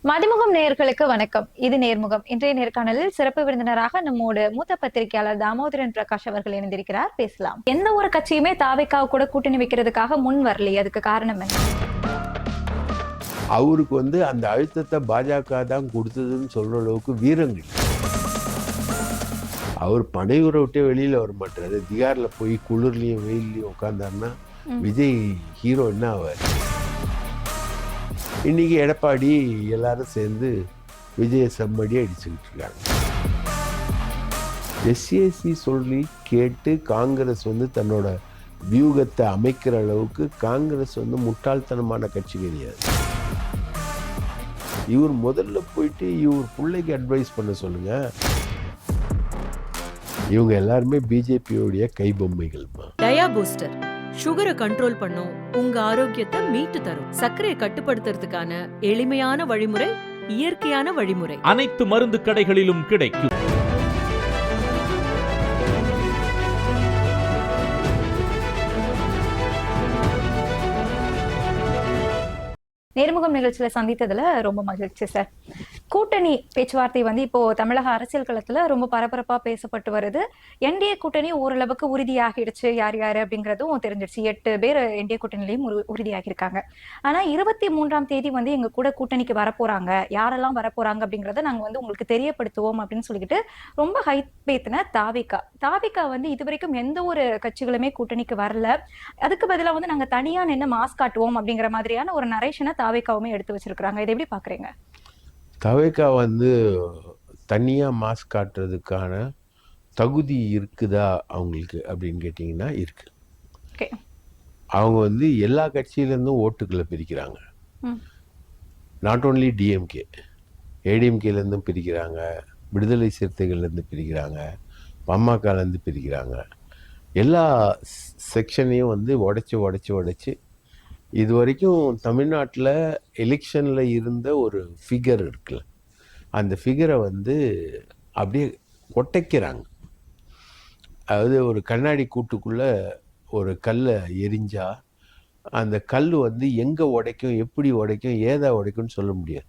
மதிமுகம் நேயர்களுக்கு வணக்கம். இது நேர்முகம். இன்றைய நேர்காணலில் சிறப்பு விருந்தினராக நம்மோடு மூத்த பத்திரிகையாளர் தாமோதரன் பிரகாஷ் அவர்கள் இணைந்திருக்கிறார். பேசலாம். எந்த ஒரு கட்சியுமே தாவேக்காவை கூட கூட்டணி வைக்கிறதுக்காக முன் வரலையே, அதுக்கு காரணம் என்ன? அவருக்கு அந்த அழுத்தத்தை பாஜக தான் கொடுத்ததுன்னு சொல்ற அளவுக்கு வீரங்கள். அவர் படையூரை விட்டு வெளியில வர மாட்டாரு. திகார்ல போய் குளிர்லயும் வெயிலையும் உட்கார்ந்தாருன்னா விஜய் ஹீரோ என்ன ஆவார்? இன்னைக்கு எடப்பாடி எல்லாரும் சேர்ந்து விஜய செம்மடி அடிச்சுக்கிட்டு இருக்காங்க. எஸ்சிஎஸ்சி சொல்லி கேட்டு காங்கிரஸ் தன்னோட வியூகத்தை அமைக்கிற அளவுக்கு காங்கிரஸ் முட்டாள்தனமான கட்சி கிடையாது. இவர் முதல்ல போயிட்டு இவர் பிள்ளைக்கு அட்வைஸ் பண்ண சொல்லுங்க. இவங்க எல்லாருமே பிஜேபியோடைய கைபொம்மைகள். டயா பூஸ்டர் சுகரை கண்ட்ரோல் பண்ணும், உங்க ஆரோக்கியத்தை மீட்டு தரும். சர்க்கரையை கட்டுப்படுத்துறதுக்கான எளிமையான வழிமுறை, இயற்கையான வழிமுறை. அனைத்து மருந்து கடைகளிலும் கிடைக்கும். நேர்முகம் நிகழ்ச்சியில சந்தித்ததுல ரொம்ப மகிழ்ச்சி சார். கூட்டணி பேச்சுவார்த்தை இப்போ தமிழக அரசியல் களத்துல ரொம்ப பரபரப்பா பேசப்பட்டு வருது. என்டிஏ கூட்டணி ஓரளவுக்கு உறுதியாகிடுச்சு. யார் யாரு அப்படிங்கறதும் தெரிஞ்சிடுச்சு. 8 பேர் என்டிஏ கூட்டணிலையும் உறுதியாகி இருக்காங்க. ஆனா 23ஆம் தேதி எங்க கூட கூட்டணிக்கு வரப்போறாங்க, யாரெல்லாம் வரப்போறாங்க அப்படிங்கறத நாங்க உங்களுக்கு தெரியப்படுத்துவோம் அப்படின்னு சொல்லிட்டு ரொம்ப ஹைப் பேத்தின தாவேக்கா இது வரைக்கும் எந்த ஒரு கட்சிகளுமே கூட்டணிக்கு வரல. அதுக்கு பதிலா நாங்க தனியா நின்று மாஸ் காட்டுவோம் அப்படிங்கிற மாதிரியான ஒரு நரேஷனை தாவேக்காவுமே எடுத்து வச்சிருக்காங்க. இதை எப்படி பாக்குறீங்க? தாவேக்கா தனியா மாஸ் காட்டுறதுக்கான தகுதி இருக்குதா அவங்களுக்கு அப்படின்னு கேட்டீங்கன்னா இருக்கு. அவங்க எல்லா கட்சியிலேருந்தும் ஓட்டுக்களை பிரிக்கிறாங்க. நாட் ஓன்லி டிஎம்கே, ஏடிஎம்கேலேருந்தும் பிரிக்கிறாங்க, விடுதலை சிறுத்தைகள்லேருந்து பிரிக்கிறாங்க, பாமகலேருந்து பிரிக்கிறாங்க. எல்லா செக்ஷனையும் உடைச்சி உடைச்சி உடைச்சி இது வரைக்கும் தமிழ்நாட்டில் எலெக்ஷனில் இருந்த ஒரு ஃபிகர் இருக்குல்ல, அந்த ஃபிகரை அப்படியே ஒட்டைக்கிறாங்க. அதாவது ஒரு கண்ணாடி கூட்டுக்குள்ளே ஒரு கல்லை எரிஞ்சா அந்த கல் எங்கே உடைக்கும், எப்படி உடைக்கும், ஏதா உடைக்கும்னு சொல்ல முடியாது.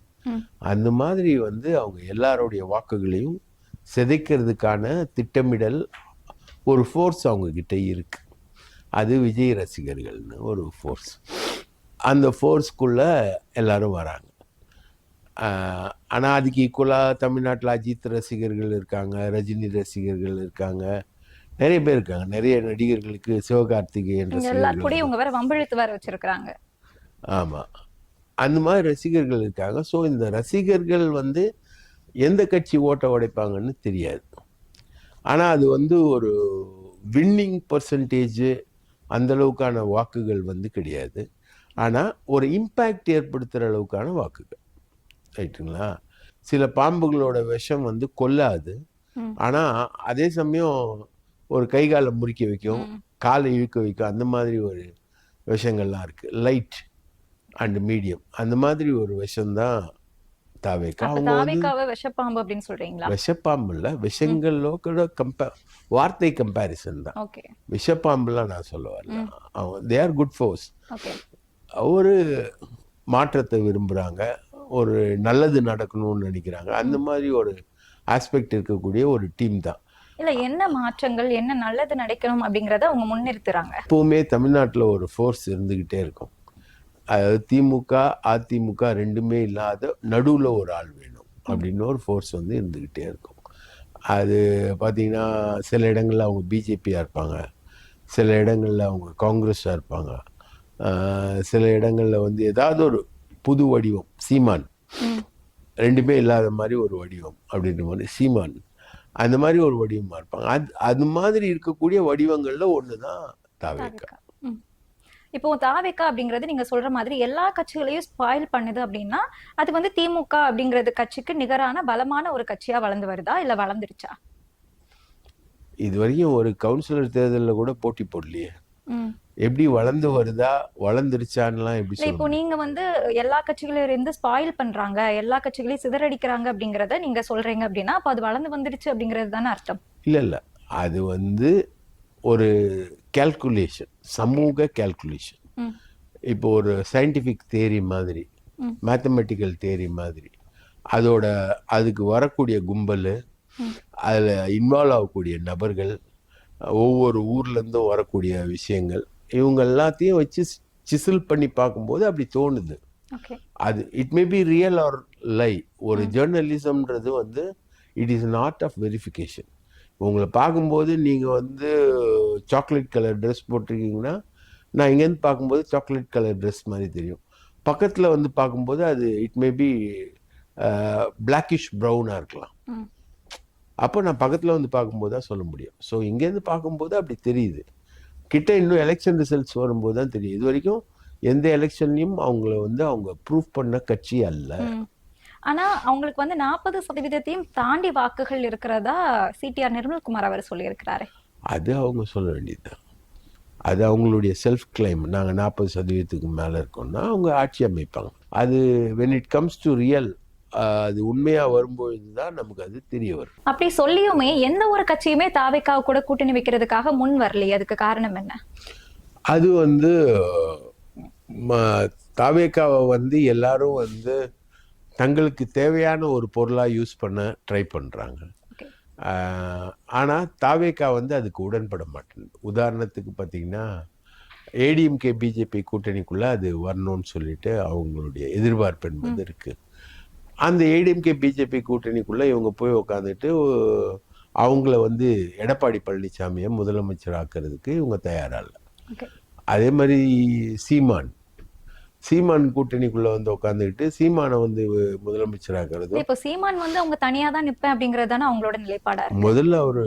அந்த மாதிரி அவங்க எல்லாருடைய வாக்குகளையும் சிதைக்கிறதுக்கான திட்டமிடல் ஒரு ஃபோர்ஸ் அவங்கக்கிட்ட இருக்கு. அது விஜய் ரசிகர்கள்னு ஒரு ஃபோர்ஸ். அந்த ஃபோர்ஸ்க்குள்ளே எல்லாரும் வராங்க. ஆனால் அதுக்கு ஈக்குவலாக தமிழ்நாட்டில் அஜித் ரசிகர்கள் இருக்காங்க, ரஜினி ரசிகர்கள் இருக்காங்க, நிறைய பேர் இருக்காங்க. நிறைய நடிகர்களுக்கு சிவகார்த்திகேயன் வச்சிருக்காங்க. ஆமாம், அந்த மாதிரி ரசிகர்கள் இருக்காங்க. ஸோ இந்த ரசிகர்கள் எந்த கட்சி ஓட்டை உடைப்பாங்கன்னு தெரியாது. ஆனால் அது ஒரு வின்னிங் பர்சன்டேஜ் அந்தளவுக்கான வாக்குகள் கிடையாது. ஆனால் ஒரு இம்பேக்ட் ஏற்படுத்துகிற அளவுக்கான வாக்குகள், ரைட்டுங்களா? சில பாம்புகளோட விஷம் கொல்லாது, ஆனால் அதே சமயம் ஒரு கை காலை முறிக்க வைக்கும், காலை இழுக்க வைக்கும். அந்த மாதிரி ஒரு விஷங்கள்லாம் இருக்குது. லைட் அண்ட் மீடியம் அந்த மாதிரி ஒரு விஷம்தான் தாவேக்கா. விஷப்பாம்பு அப்படின்னு சொல்றீங்களா? விஷப்பாம்பு இல்ல, விஷங்களோ கூட வார்த்தை கம்பேரிசன் தான். விஷப்பாம்புலாம் நான் சொல்ல வரல. They are good force. ஒரு மாற்றத்தை விரும்புறாங்க, ஒரு நல்லது நடக்கணும்னு நினைக்கிறாங்க. அந்த மாதிரி ஒரு ஆஸ்பெக்ட் இருக்கக்கூடிய ஒரு டீம் தான். இல்ல, என்ன மாற்றங்கள், என்ன நல்லது நடக்கணும் அப்படிங்கறத அவங்க முன்னிறுத்துறாங்க. எப்பவுமே தமிழ்நாட்டுல ஒரு ஃபோர்ஸ் இருந்துகிட்டே இருக்கும். அதாவது திமுக அதிமுக ரெண்டுமே இல்லாத நடுவில் ஒரு ஆள் வேணும் அப்படின்னு ஒரு ஃபோர்ஸ் இருந்துக்கிட்டே இருக்கும். அது பார்த்தீங்கன்னா சில இடங்களில் அவங்க பிஜேபியாக இருப்பாங்க, சில இடங்களில் அவங்க காங்கிரஸாக இருப்பாங்க, சில இடங்களில் ஏதாவது ஒரு புது வடிவம். சீமான் ரெண்டுமே இல்லாத மாதிரி ஒரு வடிவம் அப்படின்ற மாதிரி சீமான் அந்த மாதிரி ஒரு வடிவமாக இருப்பாங்க. அது மாதிரி இருக்கக்கூடிய வடிவங்களில் ஒன்று தான் தாவேக்கா. இப்போ தாவேக்கா அப்படிங்கிறது நீங்க சொல்ற மாதிரி எல்லா கட்சிகளையும் ஸ்பாயில் பண்ணுது அப்படின்னா அது திமுக அப்படிங்கிறது கட்சிக்கு நிகரான பலமான ஒரு கட்சியா வளர்ந்து வருதா, இல்ல வளர்ந்துருச்சா? இது வரைக்கும் ஒரு கவுன்சிலர் தேர்தலில் கூட போட்டி போடலையே. எப்படி வளர்ந்து வருதா, வளர்ந்துருச்சான்லாம் எப்படி? இப்போ நீங்க எல்லா கட்சிகளையும் இருந்து ஸ்பாயில் பண்றாங்க, எல்லா கட்சிகளையும் சிதறடிக்கிறாங்க அப்படிங்கறத நீங்க சொல்றீங்க அப்படின்னா அப்ப அது வளர்ந்து வந்துருச்சு அப்படிங்கிறது தானே அர்த்தம்? இல்ல, அது ஒரு கேல்குலேஷன், சமூக கேல்குலேஷன். இப்போ ஒரு சயின்டிஃபிக் தியரி மாதிரி, மேத்தமெட்டிக்கல் தியரி மாதிரி அதுக்கு வரக்கூடிய கும்பல், அதில் இன்வால்வ் ஆகக்கூடிய நபர்கள், ஒவ்வொரு ஊர்லேருந்தும் வரக்கூடிய விஷயங்கள், இவங்க எல்லாத்தையும் வச்சு சிசில் பண்ணி பார்க்கும்போது அப்படி தோணுது. அது it may be real or lie. ஒரு ஜேர்னலிசம்ன்றது வந்து it is an art of verification. உங்களை பார்க்கும்போது நீங்கள் வந்து சாக்லேட் கலர் ட்ரெஸ் போட்டிருக்கீங்கன்னா, நான் இங்கேருந்து பார்க்கும்போது சாக்லேட் கலர் ட்ரெஸ் மாதிரி தெரியும். பக்கத்தில் வந்து பார்க்கும்போது அது இட் மே பி பிளாக்கிஷ் ப்ரௌனாக இருக்கலாம். அப்போ நான் பக்கத்தில் வந்து பார்க்கும்போது தான் சொல்ல முடியும். ஸோ இங்கேருந்து பார்க்கும்போது அப்படி தெரியுது. கிட்ட இன்னும் எலெக்ஷன் ரிசல்ட்ஸ் வரும்போது தான் தெரியும். இது வரைக்கும் எந்த எலெக்ஷன்லையும் அவங்கள வந்து அவங்க ப்ரூவ் பண்ண கட்சி அல்ல. ஆனா அவங்களுக்கு வந்து 40% தாண்டி வாக்குகள் இருக்கிறதா சிடிஆர் நிர்மல்குமார் அவர் சொல்லியிருக்கிறாரு. அது அவங்க சொல்ல வேண்டியதுதான். அது அவங்களுடைய செல்ஃப் கிளைம். நாங்கள் 40%க்கு மேலே இருக்கோம்னா அவங்க ஆட்சி அமைப்பாங்க. அது when it comes to real, அது உண்மையா வரும்பொழுது தான் நமக்கு அது தெரிய வரும். அப்படி சொல்லியுமே எந்த ஒரு கட்சியுமே தாவேக்காவை கூட கூட்டணி வைக்கிறதுக்காக முன் வரலையே, அதுக்கு காரணம் என்ன? அது வந்து தாவேக்காவை வந்து எல்லாரும் வந்து தங்களுக்கு தேவையான ஒரு பொருளாக யூஸ் பண்ண ட்ரை பண்ணுறாங்க. ஆனால் தாவேக்கா வந்து அதுக்கு உடன்பட மாட்டேங்குது. உதாரணத்துக்கு பார்த்தீங்கன்னா, ஏடிஎம்கே பிஜேபி கூட்டணிக்குள்ளே அது வரணும்னு சொல்லிட்டு அவங்களுடைய எதிர்பார்ப்பு என்பது இருக்குது. அந்த ஏடிஎம்கே பிஜேபி கூட்டணிக்குள்ளே இவங்க போய் உக்காந்துட்டு அவங்கள வந்து எடப்பாடி பழனிசாமியை முதலமைச்சர் ஆக்கிறதுக்கு இவங்க தயாராக இல்லை. அதே மாதிரி சீமான் கூட்டணிக்குள்ள வந்து உட்காந்துக்கிட்டு சீமானை வந்து முதலமைச்சர் ஆகிறது. இப்போ சீமான் வந்து அவங்க தனியா தான் நிப்பேன் அப்படிங்கிறது தானே அவங்களோட நிலைப்பாடா இருக்கு. முதல்ல அவரு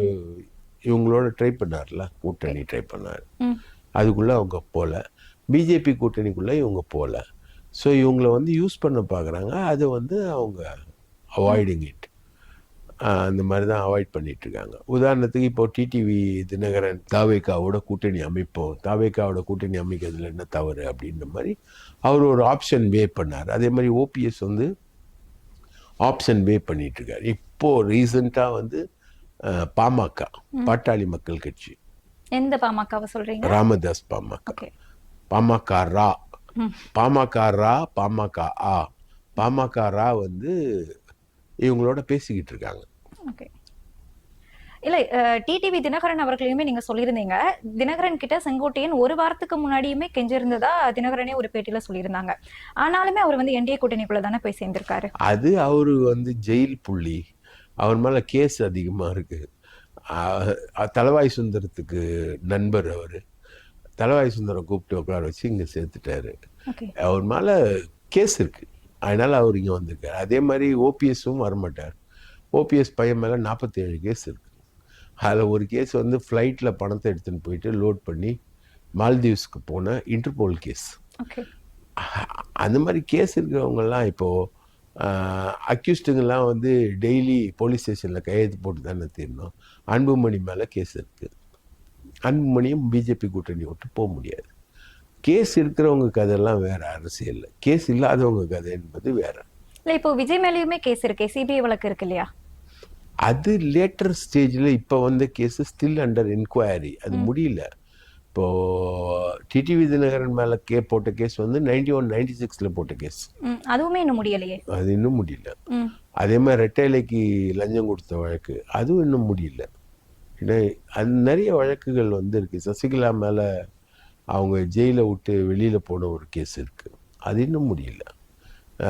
இவங்களோட ட்ரை பண்ணார்ல, கூட்டணி ட்ரை பண்ணார். அதுக்குள்ள அவங்க போல, பிஜேபி கூட்டணிக்குள்ள இவங்க போல. ஸோ இவங்கள வந்து யூஸ் பண்ண பார்க்குறாங்க. அதை வந்து அவங்க அவாய்டிங் இட், அந்த மாதிரி தான் அவாய்ட் பண்ணிட்டு இருக்காங்க. உதாரணத்துக்கு இப்போ டிடிவி தினகரன் தாவேக்காவோட கூட்டணி அமைப்போம், தாவேக்காவோட கூட்டணி அமைக்கிறதுல என்ன தவறு அப்படின்ற மாதிரி அவர் ஒரு ஆப்ஷன் வே பண்ணார். அதே மாதிரி ஓபிஎஸ் வந்து ஆப்ஷன் வே பண்ணிட்டு இருக்காரு. இப்போ ரீசெண்டாக வந்து பாமக, பாட்டாளி மக்கள் கட்சி. எந்த பாமகவை சொல்றீங்க? ராமதாஸ் பாமக, பாமக ரா, பாமக ரா, பாமக ஆ, பாமக ரா வந்து இவங்களோட பேசிக்கிட்டு இருக்காங்க. இல்ல, டிடிவி தினகரன் அவர்களையுமே நீங்க சொல்லியிருந்தீங்க, தினகரன் கிட்ட செங்கோட்டையன் ஒரு வாரத்துக்கு முன்னாடியுமே கெஞ்சிருந்ததா தினகரனே ஒரு பேட்டியில சொல்லியிருந்தாங்க. ஆனாலுமே அவர் வந்து என்டிஏ கூட்டணிக்குள்ள தானே போய் சேர்ந்திருக்காரு. அது அவரு வந்து ஜெயில் புள்ளி, அவர் மேல கேஸ் அதிகமா இருக்கு. தலவாய் சுந்தரத்துக்கு நண்பர் அவரு. தலவாய் சுந்தரம் கூப்பிட்டு உட்கார வச்சு இங்க சேர்த்துட்டாரு. அவர் மேல கேஸ் இருக்கு, அதனால அவர் இங்கே வந்திருக்காரு. அதே மாதிரி ஓபிஎஸும் வரமாட்டார். ஓபிஎஸ் பையன் மேலே 47 கேஸ் இருக்குது. அதில் ஒரு கேஸ் வந்து ஃப்ளைட்டில் பணத்தை எடுத்துன்னு போயிட்டு லோட் பண்ணி மால்தீவ்ஸ்க்கு போன இன்டர்போல் கேஸ். அந்த மாதிரி கேஸ் இருக்கிறவங்கெல்லாம் இப்போது அக்யூஸ்டுங்கெல்லாம் வந்து டெய்லி போலீஸ் ஸ்டேஷனில் கையெழுத்து போட்டு தானே தீரணும். அன்புமணி மேலே கேஸ் இருக்குது. அன்புமணியும் பிஜேபி கூட்டணி விட்டு போக முடியாது. கேஸ் இருக்கிறவங்க கதையெல்லாம் வேற, அரசியல் கேஸ் இல்லாதவங்க கதை என்பது வேற. இல்ல, இப்போ விஜய் மேலேயுமே கேஸ் இருக்கு, சிபிஐ வழக்கு இருக்கு இல்லையா? அது லேட்டர் ஸ்டேஜில் இப்போ வந்த கேஸ் ஸ்டில் அண்டர் என்கொயரி, அது முடியல. இப்போ டிடிவி தினகரன் மேல போட்ட கேஸ் வந்து 91-96 போட்ட கேஸ், அதுவுமே இன்னும் முடியலையே. அது இன்னும் முடியல. அதே மாதிரி ரெட்டைலைக்கு லஞ்சம் கொடுத்த வழக்கு, அதுவும் இன்னும் முடியல. ஏன்னா அது நிறைய வழக்குகள் வந்து இருக்கு. சசிகலா மேல அவங்க ஜெயிலை விட்டு வெளியில் போன ஒரு கேஸ் இருக்குது, அது இன்னும் முடியல.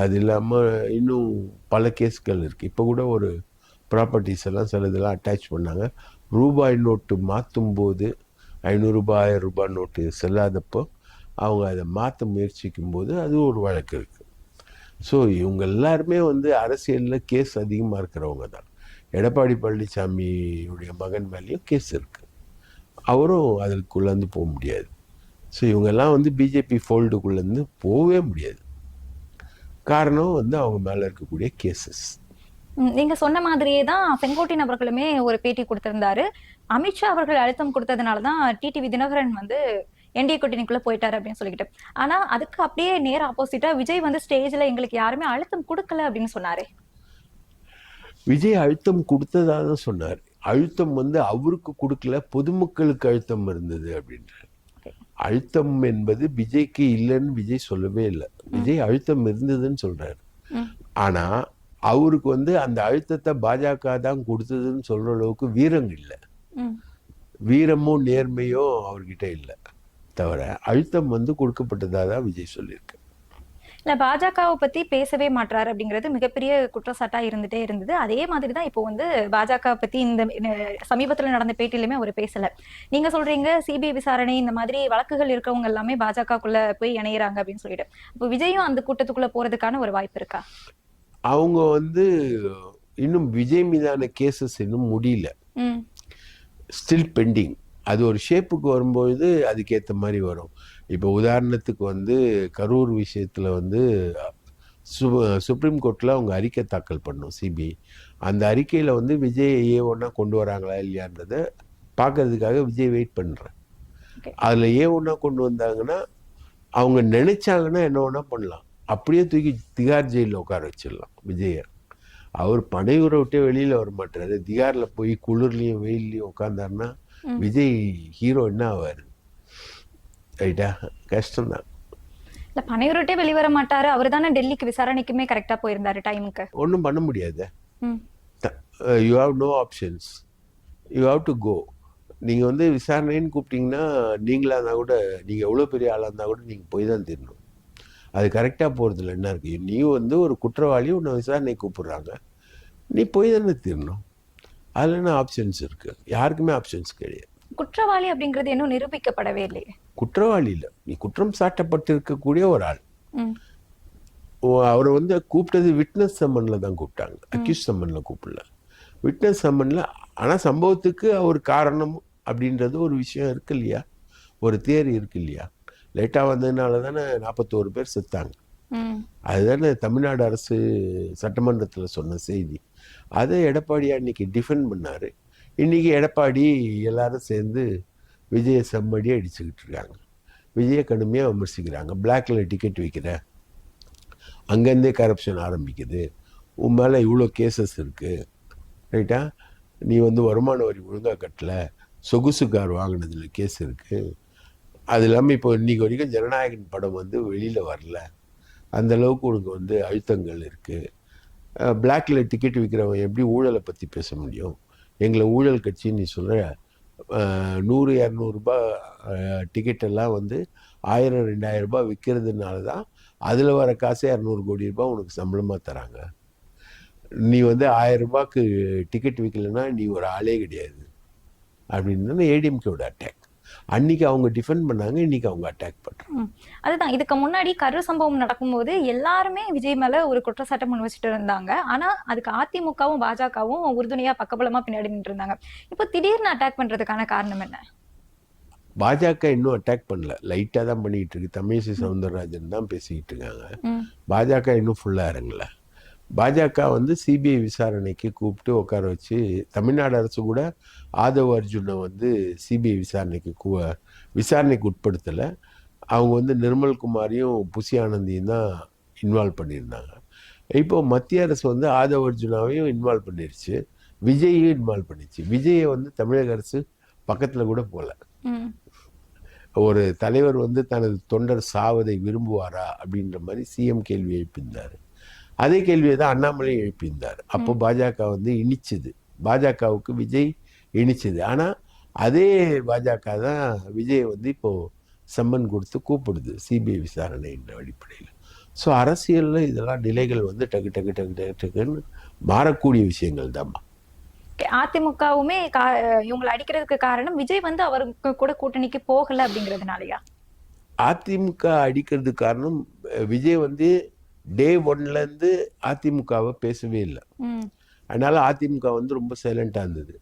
அது இல்லாமல் இன்னும் பல கேஸ்கள் இருக்குது. இப்போ கூட ஒரு ப்ராப்பர்ட்டிஸ் எல்லாம் சில இதெல்லாம் அட்டாச் பண்ணாங்க. ரூபாய் நோட்டு மாற்றும் போது 500 ரூபாய், 1000 ரூபாய் நோட்டு செல்லாதப்போ அவங்க அதை மாற்ற முயற்சிக்கும் போது அது ஒரு வழக்கு இருக்குது. ஸோ இவங்க எல்லாருமே வந்து அரசியலில் கேஸ் அதிகமாக இருக்கிறவங்க தான். எடப்பாடி பழனிசாமியுடைய மகன் மேலேயும் கேஸ் இருக்குது, அவரும் அதுக்குள்ளேருந்து போக முடியாது. ஸோ இவங்கெல்லாம் வந்து பிஜேபி ஃபோல்டுக்குள்ளேருந்து போகவே முடியாது. காரணம் வந்து அவங்க மேலே இருக்கக்கூடிய கேசஸ். நீங்க சொன்ன மாதிரியே தான் செங்கோட்டையன் அவர்களுமே ஒரு பேட்டி கொடுத்திருந்தாரு. அமித்ஷா அவர்கள் அழுத்தம் கொடுத்ததுனாலதான் டிடிவி தினகரன் வந்து என்டிஏ கூட்டணிக்குள்ள போயிட்டாரு அப்படின்னு சொல்லிக்கிட்டு. ஆனா அதுக்கு அப்படியே நேர ஆப்போசிட்டா விஜய் வந்து ஸ்டேஜ்ல எங்களுக்கு யாருமே அழுத்தம் கொடுக்கல அப்படின்னு சொன்னாரு. விஜய் அழுத்தம் கொடுத்ததாக சொன்னார். அழுத்தம் வந்து அவருக்கு கொடுக்கல, பொதுமக்களுக்கு அழுத்தம் இருந்தது அப்படின்றார். அழுத்தம் என்பது விஜய்க்கு இல்லைன்னு விஜய் சொல்லவே இல்லை. விஜய் அழுத்தம் இருந்ததுன்னு சொல்றாரு. ஆனா அவருக்கு வந்து அந்த அழுத்தத்தை பாஜக தான் கொடுத்ததுன்னு சொல்ற அளவுக்கு வீரம் இல்லை. ம். வீரமும் நேர்மையும் அவர்கிட்ட இல்லை. தவிர அழுத்தம் வந்து கொடுக்கப்பட்டதா தான் விஜய் சொல்லியிருக்கு. இல்ல பாஜகவை பத்தி பேசவே மாட்டாரு அப்படிங்கிறது மிகப்பெரிய குற்றச்சாட்டா இருந்துட்டே இருந்தது. அதே மாதிரி தான் இப்போ வந்து பாஜக பத்தி இந்த சமீபத்துல நடந்த பேட்டியிலுமே அவர் பேசல. நீங்க சொல்றீங்க சிபிஐ விசாரணை இந்த மாதிரி வழக்குகள் இருக்கவங்க எல்லாமே பாஜகக்குள்ள போய் இணையறாங்க அப்படின்னு சொல்லிட்டு. இப்போ விஜயும் அந்த கூட்டத்துக்குள்ள போறதுக்கான ஒரு வாய்ப்பு இருக்கா? அவங்க வந்து இன்னும் விஜய் மீதான கேசஸ் இன்னும் முடியல, ம். Still bending. அது ஒரு ஷேப்புக்கு வரும்பொழுது அதுக்கேற்ற மாதிரி வரும். இப்போ உதாரணத்துக்கு வந்து கரூர் விஷயத்தில் வந்து சுப்ரீம் கோர்ட்டில் அவங்க அறிக்கை தாக்கல் பண்ணோம் சிபிஐ. அந்த அறிக்கையில் வந்து விஜய் A1 கொண்டு வராங்களா இல்லையான்றதை பார்க்கறதுக்காக விஜய் வெயிட் பண்ணுறேன். அதில் A1 கொண்டு வந்தாங்கன்னா அவங்க நினைச்சாங்கன்னா என்ன வேணா பண்ணலாம். அப்படியே தூக்கி திகார் ஜெயிலில் உட்கார வச்சிடலாம் விஜயை. அவர் பனையூரை விட்டே வெளியில் வர மாட்டாரு. திகாரில் போய் குளிர்லையும் வெயில்லையும் உட்காந்தாருன்னா விஜய் ஹீரோ என்ன ஆவார்? ரைட்டா? கஷ்டம்தான். இல்ல பனையூர்ட்டே வெளிவர மாட்டாரு. அவர் தானே டெல்லிக்கு விசாரணைக்குமே கரெக்டா போயிருந்தாரு டைமுக்கு. ஒன்றும் பண்ண முடியாது. Hmm. You have no options, you have to go. நீங்கள் வந்து விசாரணைன்னு கூப்பிட்டீங்கன்னா நீங்களாக இருந்தால் கூட, நீங்கள் எவ்வளோ பெரிய ஆளாக இருந்தால் கூட நீங்கள் போய் தான் தீரணும். அது கரெக்டாக போகிறதுல என்ன இருக்குது? நீ வந்து ஒரு குற்றவாளி, உன்னை விசாரணை கூப்பிடுறாங்க, நீ போய் தானே தீரணும். அதில் என்ன ஆப்ஷன்ஸ் இருக்குது? யாருக்குமே ஆப்ஷன்ஸ் கிடையாது. குற்றவாளி அப்படிங்கிறது இன்னும் நிரூபிக்கப்படவே இல்லையே. குற்றவாளி இல்லை, நீ குற்றம் சாட்டப்பட்டிருக்கக்கூடிய ஒரு ஆள். ம். அவரை வந்து கூப்பிட்டது விட்னஸ் சம்மனில் தான் கூப்பிட்டாங்க, அக்யூஸ் சம்மனில் கூப்பிடல. விட்னஸ் சம்மனில். ஆனால் சம்பவத்துக்கு அவர் காரணம் அப்படின்றது ஒரு விஷயம் இருக்கு இல்லையா, ஒரு தியரி இருக்கு இல்லையா. லேட்டாக வந்ததுனால தானே 41 பேர் செத்தாங்க. அதுதானே தமிழ்நாடு அரசு சட்டமன்றத்தில் சொன்ன செய்தி. அதை எடப்பாடி அன்னைக்கு டிஃபெண்ட் பண்ணார். இன்றைக்கி எடப்பாடி எல்லாரும் சேர்ந்து விஜயை செம்மடியாக அடிச்சுக்கிட்டு இருக்காங்க. விஜயை கடுமையாக விமர்சிக்கிறாங்க. பிளாக்ல டிக்கெட் விற்கிற, அங்கேருந்தே கரப்ஷன் ஆரம்பிக்குது, உன் மேலே இவ்வளோ கேசஸ் இருக்குது, ரைட்டா, நீ வந்து வருமான வரி ஒழுங்காக கட்டலை, சொகுசு கார் வாங்கினதில் கேஸ் இருக்குது, அது இல்லாமல் இப்போ இன்றைக்கி வரைக்கும் ஜனநாயகன் படம் வந்து வெளியில் வரல, அந்தளவுக்கு உனக்கு வந்து அழுத்தங்கள் இருக்குது. பிளாக்ல டிக்கெட் விற்கிறவன் எப்படி ஊழலை பற்றி பேச முடியும்? எங்களை ஊழல் கட்சின்னு நீ சொல்கிற. 100-200 ரூபாய் டிக்கெட்டெல்லாம் வந்து 1000-2000 ரூபாய் விற்கிறதுனால தான் அதில் வர காசே 200 கோடி ரூபாய் உனக்கு சம்பளமாக தராங்க. நீ வந்து 1000 ரூபாய்க்கு டிக்கெட் விற்கலைன்னா நீ ஒரு ஆளே கிடையாது அப்படின்னு ஏடிஎம்கேவோட அட்டாக். அன்னைக்கு அவங்க டிஃபெண்ட் பண்ணாங்க, இன்னைக்கு அவங்க அட்டாக் பண்றாங்க. அதுதான் இதுக்கு முன்னாடி கரூர் சம்பவம் நடக்கும்போது எல்லாருமே விஜய் மேல ஒரு குற்றச்சாட்டு முன் வச்சுட்டு இருந்தாங்க. ஆனா அதுக்கு அதிமுகவும் பாஜகவும் உறுதுணையா பக்கபலமா பின்னாடி நின்று இருந்தாங்க. இப்போ திடீர்னு அட்டாக் பண்றதுக்கான காரணம் என்ன? பாஜக இன்னும் அட்டாக் பண்ணல, லைட்டா தான் பண்ணிட்டு இருக்கு. தமிழிசை சவுந்தரராஜன் தான் பேசிக்கிட்டு இருக்காங்க. பாஜக இன்னும் ஃபுல்லா இறங்கல. பாஜக வந்து சிபிஐ விசாரணைக்கு கூப்பிட்டு உட்கார வச்சு, தமிழ்நாடு அரசு கூட ஆதவ் அர்ஜுனை வந்து சிபிஐ விசாரணைக்கு உட்படுத்தலை. அவங்க வந்து நிர்மல்குமாரையும் புசி ஆனந்தியும் தான் இன்வால்வ் பண்ணியிருந்தாங்க. இப்போ மத்திய அரசு வந்து ஆதவ் அர்ஜுனாவையும் இன்வால்வ் பண்ணிருச்சு, விஜயையும் இன்வால்வ் பண்ணிச்சு. விஜயை வந்து தமிழக அரசு பக்கத்தில் கூட போகல. ஒரு தலைவர் வந்து தனது தொண்டர் சாவதை விரும்புவாரா அப்படின்ற மாதிரி சிஎம் கேள்வி எழுப்பியிருந்தார். அதே கேள்வியை தான் அண்ணாமலையும் எழுப்பியிருந்தார். அப்போ பாஜக வந்து இனிச்சுது, பாஜகவுக்கு விஜய் இனிச்சுது. ஆனால் அதே பாஜக தான் விஜய் வந்து இப்போது சம்மன் கொடுத்து கூப்பிடுது சிபிஐ விசாரணை என்ற அடிப்படையில். ஸோ அரசியலில் இதெல்லாம் நிலைகள் வந்து டக்கு டக்கு டக்கு டக்கு டக்குன்னு மாறக்கூடிய விஷயங்கள் தான்மா. அதிமுகவுமே இவங்களை அடிக்கிறதுக்கு காரணம் விஜய் வந்து அவருக்கு கூட கூட்டணிக்கு போகல அப்படிங்கிறதுனாலயா? அதிமுக அடிக்கிறதுக்கு காரணம் விஜய் வந்து டே 1லேருந்து அதிமுகவை பேசவே இல்லை. அதனால அதிமுக வந்து ரொம்ப சைலண்டாக இருந்தது.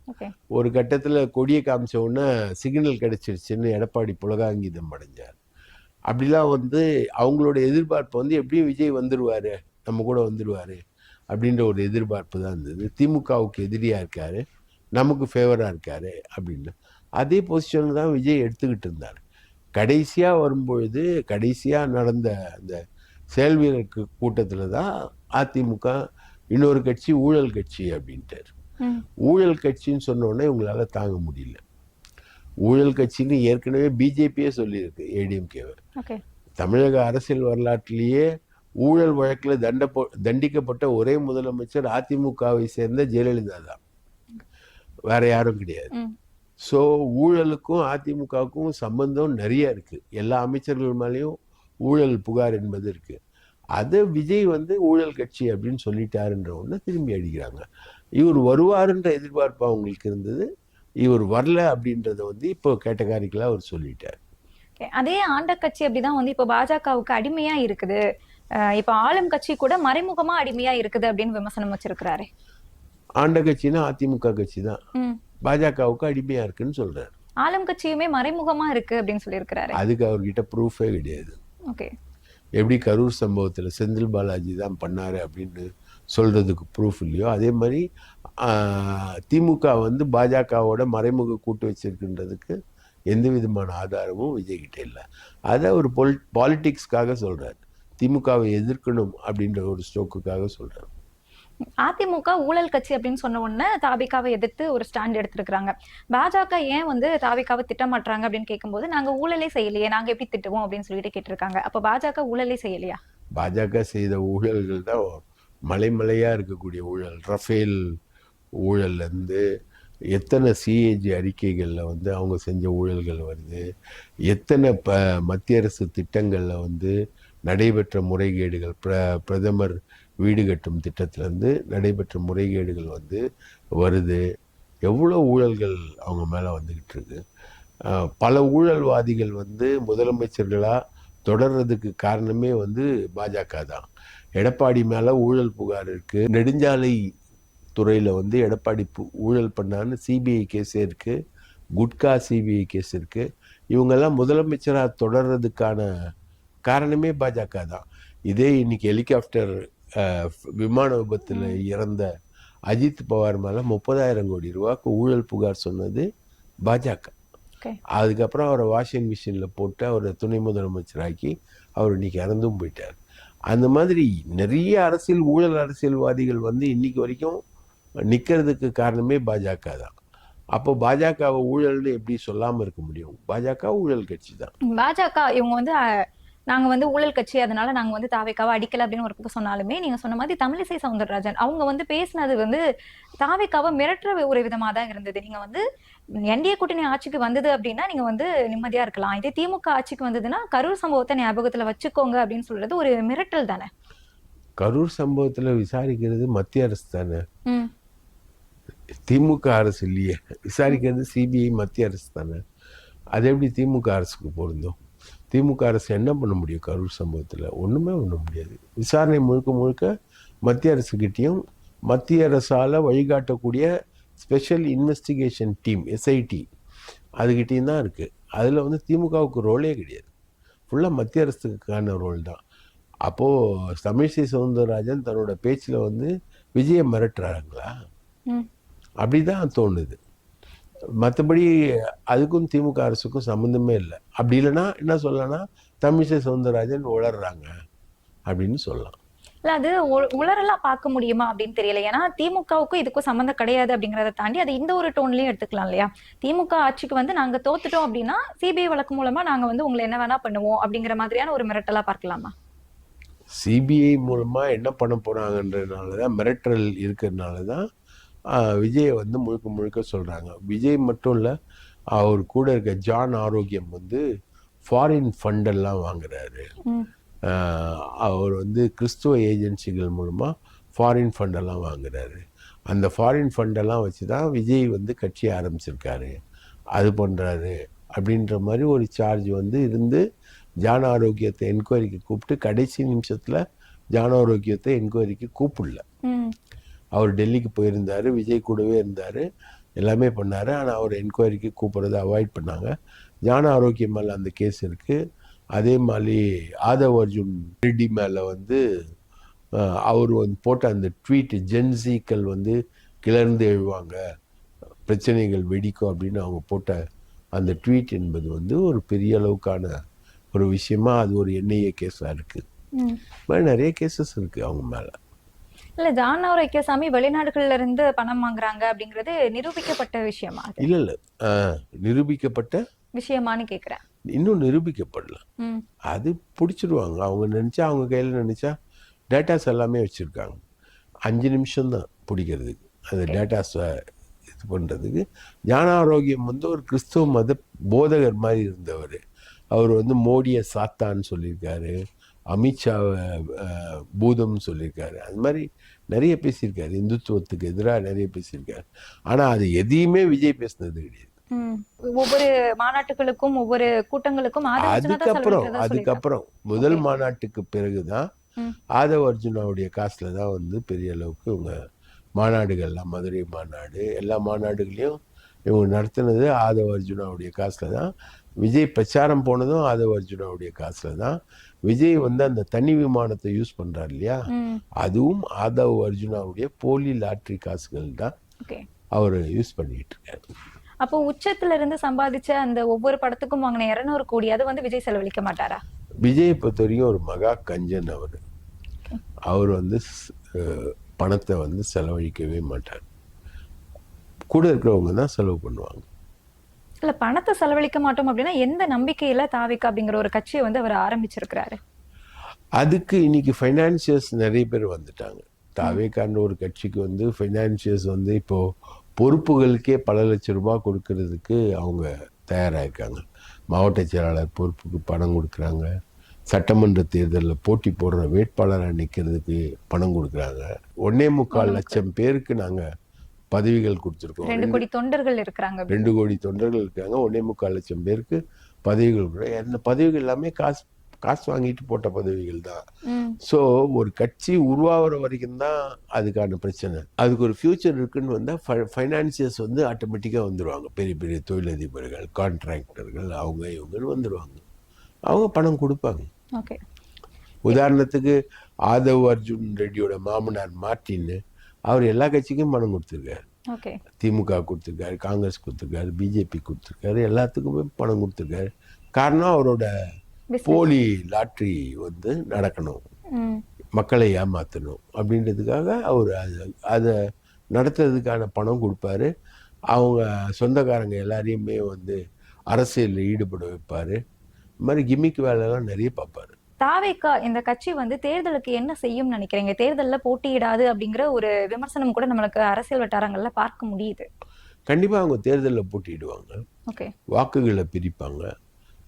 ஒரு கட்டத்தில் கொடியை காமிச்ச உடனே சிக்னல் கிடைச்சிருச்சுன்னு எடப்பாடி புலகாங்கிதம் அடைஞ்சார். அப்படிலாம் வந்து அவங்களோட எதிர்பார்ப்பு வந்து எப்படியும் விஜய் வந்துடுவார், நம்ம கூட வந்துடுவார் அப்படின்ற ஒரு எதிர்பார்ப்பு தான் இருந்தது. திமுகவுக்கு எதிரியாக இருக்கார், நமக்கு ஃபேவராக இருக்கார் அப்படின்னு. அதே பொசிஷன் தான் விஜய் எடுத்துக்கிட்டு இருந்தார். கடைசியாக வரும்பொழுது, கடைசியாக நடந்த அந்த செயல் வீரர் கூட்டத்தில் தான் அதிமுக இன்னொரு கட்சி ஊழல் கட்சி அப்படின்ட்டார். ஊழல் கட்சின்னு சொன்னோடனே இவங்களால தாங்க முடியல. ஊழல் கட்சின்னு ஏற்கனவே பிஜேபியே சொல்லியிருக்கு ஏடிஎம்கேவை. தமிழக அரசியல் வரலாற்றிலேயே ஊழல் வழக்கில் தண்டிக்கப்பட்ட ஒரே முதலமைச்சர் அதிமுகவை சேர்ந்த ஜெயலலிதா தான், வேற யாரும் கிடையாது. ஸோ ஊழலுக்கும் அதிமுகவுக்கும் சம்பந்தம் நிறைய இருக்கு. எல்லா அமைச்சர்கள் மேலேயும் ஊழல் புகார் என்பது இருக்கு. அதை விஜய் வந்து ஊழல் கட்சி அப்படின்னு சொல்லிட்டாருன்ற ஒன்று திரும்பி அடிக்கிறாங்க. இவர் வருவாருன்ற எதிர்பார்ப்பு அவங்களுக்கு இருந்தது, இவர் வரல அப்படின்றத வந்து இப்போ கேட்டகாரிக்கலா அவர் சொல்லிட்டார். அதே ஆண்ட கட்சி அப்படிதான் வந்து இப்போ பாஜகவுக்கு அடிமையா இருக்குது, இப்போ ஆளும் கட்சி கூட மறைமுகமா அடிமையா இருக்குது அப்படின்னு விமர்சனம் வச்சிருக்கிறாரு. ஆண்ட கட்சினா அதிமுக கட்சி தான் பாஜகவுக்கு அடிமையா இருக்குன்னு சொல்றாரு. ஆளும் கட்சியுமே மறைமுகமா இருக்கு அப்படின்னு சொல்லியிருக்கிறாரு. அதுக்கு அவர்கிட்ட ப்ரூஃபே கிடையாது. ஓகே, எப்படி கரூர் சம்பவத்தில் செந்தில் பாலாஜி தான் பண்ணாரு அப்படின்னு சொல்றதுக்கு ப்ரூஃப் இல்லையோ, அதே மாதிரி திமுக வந்து பாஜகவோட மறைமுக கூட்டு வச்சிருக்குன்றதுக்கு எந்த விதமான ஆதாரமும் விஜய்கிட்ட இல்லை. அதை ஒரு பாலிட்டிக்ஸ்க்காக சொல்றாரு, திமுகவை எதிர்க்கணும் அப்படின்ற ஒரு ஸ்டோக்குக்காக சொல்றாரு. அதிமுக ஊழல் கட்சி அப்படின்னு சொன்ன உடனே தாபிகாவை எதிர்த்து ஒரு ஸ்டாண்ட் எடுத்திருக்கிறாங்க. பாஜக ஏன் வந்து தாபிகாவை திட்டமாட்டுறாங்க அப்படின்னு கேட்கும்போது, நாங்க ஊழலே செய்யலையே, நாங்க எப்படி திட்டுவோம் அப்படின்னு சொல்லிட்டு கேட்டிருக்காங்க. அப்ப பாஜக ஊழலே செய்யலையா? பாஜக செய்த ஊழல்கள் தான் மலைமலையா இருக்கக்கூடிய ஊழல். ரஃபேல் ஊழல்ல இருந்து எத்தனை சிஏஜி அறிக்கைகள்ல வந்து அவங்க செஞ்ச ஊழல்கள் வருது, எத்தனை மத்திய அரசு திட்டங்கள்ல வந்து நடைபெற்ற முறைகேடுகள், பிரதமர் வீடு கட்டும் திட்டத்திலேருந்து நடைபெற்ற முறைகேடுகள் வந்து வருது, எவ்வளோ ஊழல்கள் அவங்க மேலே வந்துக்கிட்டு இருக்கு. பல ஊழல்வாதிகள் வந்து முதலமைச்சர்களாக தொடர்றதுக்கு காரணமே வந்து பாஜக தான். எடப்பாடி மேலே ஊழல் புகார் இருக்குது, நெடுஞ்சாலை துறையில் வந்து எடப்பாடி ஊழல் பண்ணான்னு சிபிஐ கேஸ் இருக்குது, குட்கா சிபிஐ கேஸ் இருக்குது. இவங்கெல்லாம் முதலமைச்சராக தொடர்றதுக்கான காரணமே பாஜக தான். இதே இன்னைக்கு ஹெலிகாப்டர் விமான விபத்தில் இறந்த அஜித் பவார் மேலே 30,000 கோடி ரூபாய்க்கு ஊழல் புகார் சொன்னது பாஜக. அதுக்கப்புறம் அவரை வாஷிங் மிஷினில் போட்டு அவரை துணை முதலமைச்சராக்கி அவர் இன்னைக்கு இறந்தும் போயிட்டார். அந்த மாதிரி நிறைய ஊழல் அரசியல்வாதிகள் வந்து இன்னைக்கு வரைக்கும் நிற்கிறதுக்கு காரணமே பாஜக தான். அப்போ பாஜகவை ஊழல்னு எப்படி சொல்லாமல் இருக்க முடியும்? பாஜக ஊழல் கட்சி தான். பாஜக இவங்க வந்து நாங்க வந்து ஊழல் கட்சி, அதனால நாங்க வந்து தாவேக்காவை அடிக்கல அப்படின்னு ஒரு பக்கம் சொன்னாலுமே, நீங்க சொன்ன மாதிரி தமிழிசை சவுந்தரராஜன் அவங்க வந்து பேசினது வந்து தாவேக்காவை மிரட்டுற ஒரு விதமா தான் இருந்தது. நீங்க வந்து என்டிஏ கூட்டணி ஆட்சிக்கு வந்தது அப்படின்னா நீங்க வந்து நிம்மதியா இருக்கலாம், இதே திமுக ஆட்சிக்கு வந்ததுன்னா கரூர் சம்பவத்தை ஞாபகத்துல வச்சுக்கோங்க அப்படின்னு சொல்றது ஒரு மிரட்டல் தானே. கரூர் சம்பவத்துல விசாரிக்கிறது மத்திய அரசு தானே, திமுக அரசு இல்லையே. விசாரிக்கிறது சிபிஐ, மத்திய அரசு தானே. அது எப்படி திமுக அரசுக்கு பொருந்தும்? திமுக அரசு என்ன பண்ண முடியும் கரூர் சம்பவத்தில்? ஒன்றுமே பண்ண முடியாது. விசாரணை முழுக்க முழுக்க மத்திய அரசுக்கிட்டையும் மத்திய அரசால் வழிகாட்டக்கூடிய ஸ்பெஷல் இன்வெஸ்டிகேஷன் டீம் எஸ்ஐடி அதுக்கிட்டையும் தான் இருக்குது. அதில் வந்து திமுகவுக்கு ரோலே கிடையாது, ஃபுல்லாக மத்திய அரசுக்கான ரோல் தான். அப்போது தமிழிசை சவுந்தரராஜன் தன்னோட பேச்சில் வந்து விஜயை மிரட்டுறாங்களா? அப்படி தான் தோணுது. மற்றபடி அதுக்கும் திமுக அரசுக்கும் சம்மந்தமே இல்லை. அப்படி இல்லைன்னா என்ன சொல்லலாம்னா தமிழிசை சவுந்தரராஜன் உளர்றாங்க அப்படின்னு சொல்லலாம். இல்ல அது உளரெல்லாம் பார்க்க முடியுமா அப்படின்னு தெரியல. ஏன்னா திமுகவுக்கும் இதுக்கும் சம்மந்தம் கிடையாது அப்படிங்கறத தாண்டி அது இந்த ஒரு டோன்லயும் எடுத்துக்கலாம் இல்லையா? திமுக ஆட்சிக்கு வந்து நாங்க தோத்துட்டோம் அப்படின்னா சிபிஐ வழக்கு மூலமா நாங்க வந்து உங்களை என்ன வேணா பண்ணுவோம் அப்படிங்கிற மாதிரியான ஒரு மிரட்டலா பார்க்கலாமா? சிபிஐ மூலமா என்ன பண்ண போறாங்கன்றதுனாலதான், மிரட்டல் இருக்கிறதுனாலதான் விஜயை வந்து முழுக்க முழுக்க சொல்றாங்க. விஜய் மட்டும் இல்லை, அவர் கூட இருக்க ஜான் ஆரோக்கியம் வந்து ஃபாரின் ஃபண்டெல்லாம் வாங்குறாரு. அவர் வந்து கிறிஸ்துவ ஏஜென்சிகள் மூலமாக ஃபாரின் ஃபண்டெல்லாம் வாங்குறாரு. அந்த ஃபாரின் ஃபண்டெல்லாம் வச்சு தான் விஜய் வந்து கட்சி ஆரம்பிச்சிருக்காரு, அது பண்ணுறாரு அப்படின்ற மாதிரி ஒரு சார்ஜ் வந்து இருந்து ஜான் ஆரோக்கியத்தை என்கொயரிக்கு கூப்பிட்டு கடைசி நிமிஷத்தில் ஜான் ஆரோக்கியத்தை என்கொயரிக்கு கூப்பிடல. அவர் டெல்லிக்கு போயிருந்தார், விஜய் கூடவே இருந்தார், எல்லாமே பண்ணார். ஆனால் அவர் என்கொயரிக்கு கூப்பிட்றதை அவாய்ட் பண்ணாங்க. ஜான ஆரோக்கியம் மேலே அந்த கேஸ் இருக்குது. அதே மாதிரி ஆதவ் அர்ஜுன் ரெட்டி மேலே வந்து அவர் வந்து போட்ட அந்த ட்வீட், ஜென்சிக்கள் வந்து கிளர்ந்து எழுவாங்க, பிரச்சனைகள் வெடிக்கும் அப்படின்னு அவங்க போட்ட அந்த ட்வீட் என்பது வந்து ஒரு பெரிய அளவுக்கான ஒரு விஷயமா அது ஒரு என்ஐஏ கேஸாக இருக்குது. நிறைய கேசஸ் இருக்குது அவங்க மேலே. இல்ல ஜான் ஆரோக்கியசாமி வெளிநாடுகள்ல இருந்து பணம் வாங்குறாங்க அப்படிங்கிறது நிரூபிக்கப்பட்ட விஷயமா? இல்ல நிரூபிக்கப்பட்ட விஷயமானு கேக்குறேன். இன்னும் நிரூபிக்கப்படல. அது பிடிச்சிடுவாங்க. அவங்க நினச்சா, அவங்க கையில் நினச்சா டேட்டாஸ் எல்லாமே வச்சுருக்காங்க. 5 நிமிஷம் தான் பிடிக்கிறதுக்கு அந்த டேட்டாஸை இது பண்ணுறதுக்கு. ஞான ஆரோக்கியம் வந்து ஒரு கிறிஸ்துவ மத போதகர் மாதிரி இருந்தவர். அவர் வந்து மோடியை சாத்தான்னு சொல்லியிருக்காரு, அமித்ஷாவை பூதம்னு சொல்லியிருக்காரு. அது மாதிரி நிறைய பேசியிருக்காரு, இந்துத்துவத்துக்கு எதிராக நிறைய பேசியிருக்காரு. ஆனால் அது எதையுமே விஜய் பேசினது கிடையாது. ஒவ்வொரு மாநாட்டுகளுக்கும் ஒவ்வொரு கூட்டங்களுக்கும் அதுக்கப்புறம் முதல் மாநாட்டுக்கு பிறகுதான் ஆதவ் அர்ஜுனாவுடைய காசுல தான் வந்து பெரிய அளவுக்கு இவங்க மாநாடுகள்லாம், மதுரை மாநாடு, எல்லா மாநாடுகளையும் இவங்க நடத்தினது ஆதவ் அர்ஜுனாவுடைய காசுல தான். விஜய் பிரச்சாரம் போனதும் ஆதவ் அர்ஜுனாவுடைய காசுல தான். விஜய் வந்து அந்த தனி விமானத்தை யூஸ் பண்றாரு இல்லையா, அதுவும் ஆதவ் அர்ஜுனாவுடைய போலி லாட்ரி காசுகள் தான் அவர் யூஸ் பண்ணிட்டு இருக்காரு. அப்போ உச்சத்துல இருந்து சம்பாதிச்ச அந்த ஒவ்வொரு படத்துக்கும் வாங்கின 200 கோடி அது வந்து விஜய் செலவழிக்க மாட்டாரா? விஜய் பொறுத்த வரைக்கும் ஒரு மகா கஞ்சன். அவர் வந்து பணத்தை வந்து செலவழிக்கவே மாட்டார். கூட இருக்கிறவங்க தான் செலவு பண்ணுவாங்க. இல்ல, பணத்தை செலவழிக்க மாட்டோம் அப்படின்னா எந்த நம்பிக்கையில தாவிக அப்படிங்கிற ஒரு கட்சியை வந்து அவர் ஆரம்பிச்சிருக்கிறாரு? அதுக்கு இன்னைக்கு ஃபைனான்சியர்ஸ் நிறைய பேர் வந்துட்டாங்க. தாவேக்கான்ற ஒரு கட்சிக்கு வந்து ஃபைனான்சியர்ஸ் வந்து இப்போ பொறுப்புகளுக்கே பல லட்சம் ரூபாய் கொடுக்கறதுக்கு அவங்க தயாராகிருக்காங்க. மாவட்ட செயலாளர் பொறுப்புக்கு பணம் கொடுக்குறாங்க, சட்டமன்ற தேர்தலில் போட்டி போடுற வேட்பாளராக நிற்கிறதுக்கு பணம் கொடுக்குறாங்க. 1.25 லட்சம் பேருக்கு நாங்கள் பதவிகள் கொடுத்துருக்கோம். 2 கோடி தொண்டர்கள் இருக்கிறாங்க. 2 கோடி தொண்டர்கள் இருக்காங்க. 1.25 லட்சம் பேருக்கு பதவிகள் கொடுக்குறாங்க. அந்த பதவிகள் எல்லாமே காசு வாங்கிட்டு போட்ட பதவிகள் தான். ஸோ ஒரு கட்சி உருவாகிற வரைக்கும் தான் அதுக்கான பிரச்சனை. அதுக்கு ஒரு ஃபியூச்சர் இருக்குன்னு வந்தால் ஃபைனான்சியர்ஸ் வந்து ஆட்டோமேட்டிக்காக வந்துடுவாங்க. பெரிய பெரிய தொழிலதிபர்கள், கான்ட்ராக்டர்கள், அவங்க இவங்கன்னு வந்துடுவாங்க. அவங்க பணம் கொடுப்பாங்க. உதாரணத்துக்கு ஆதவ் அர்ஜுன் ரெட்டியோட மாமனார் மார்ட்டின், அவர் எல்லா கட்சிக்கும் பணம் கொடுத்துருக்காரு. திமுக கொடுத்துருக்காரு, காங்கிரஸ் கொடுத்துருக்காரு, பிஜேபி கொடுத்துருக்காரு, எல்லாத்துக்குமே பணம் கொடுத்துருக்காரு. காரணம் அவரோட போலி லாட்ரி வந்து நடக்கணும், மக்களை ஏமாற்றணும் அப்படின்றதுக்காக அவர் அதை நடத்துறதுக்கான பணம் கொடுப்பாரு. அவங்க சொந்தக்காரங்க எல்லாரையுமே வந்து அரசியலில் ஈடுபட வைப்பார். இந்த மாதிரி கிமிக் வேலைலாம் நிறைய பார்ப்பாரு. தாவேகா இந்த கட்சி வந்து தேர்தலுக்கு என்ன செய்யும் நினைக்கிறீங்க? தேர்தலில் போட்டியிடாது அப்படிங்கிற ஒரு விமர்சனம் கூட நம்மளுக்கு அரசியல் வட்டாரங்கள்ல பார்க்க முடியுது. கண்டிப்பா அவங்க தேர்தலில் போட்டியிடுவாங்க, வாக்குகளை பிரிப்பாங்க.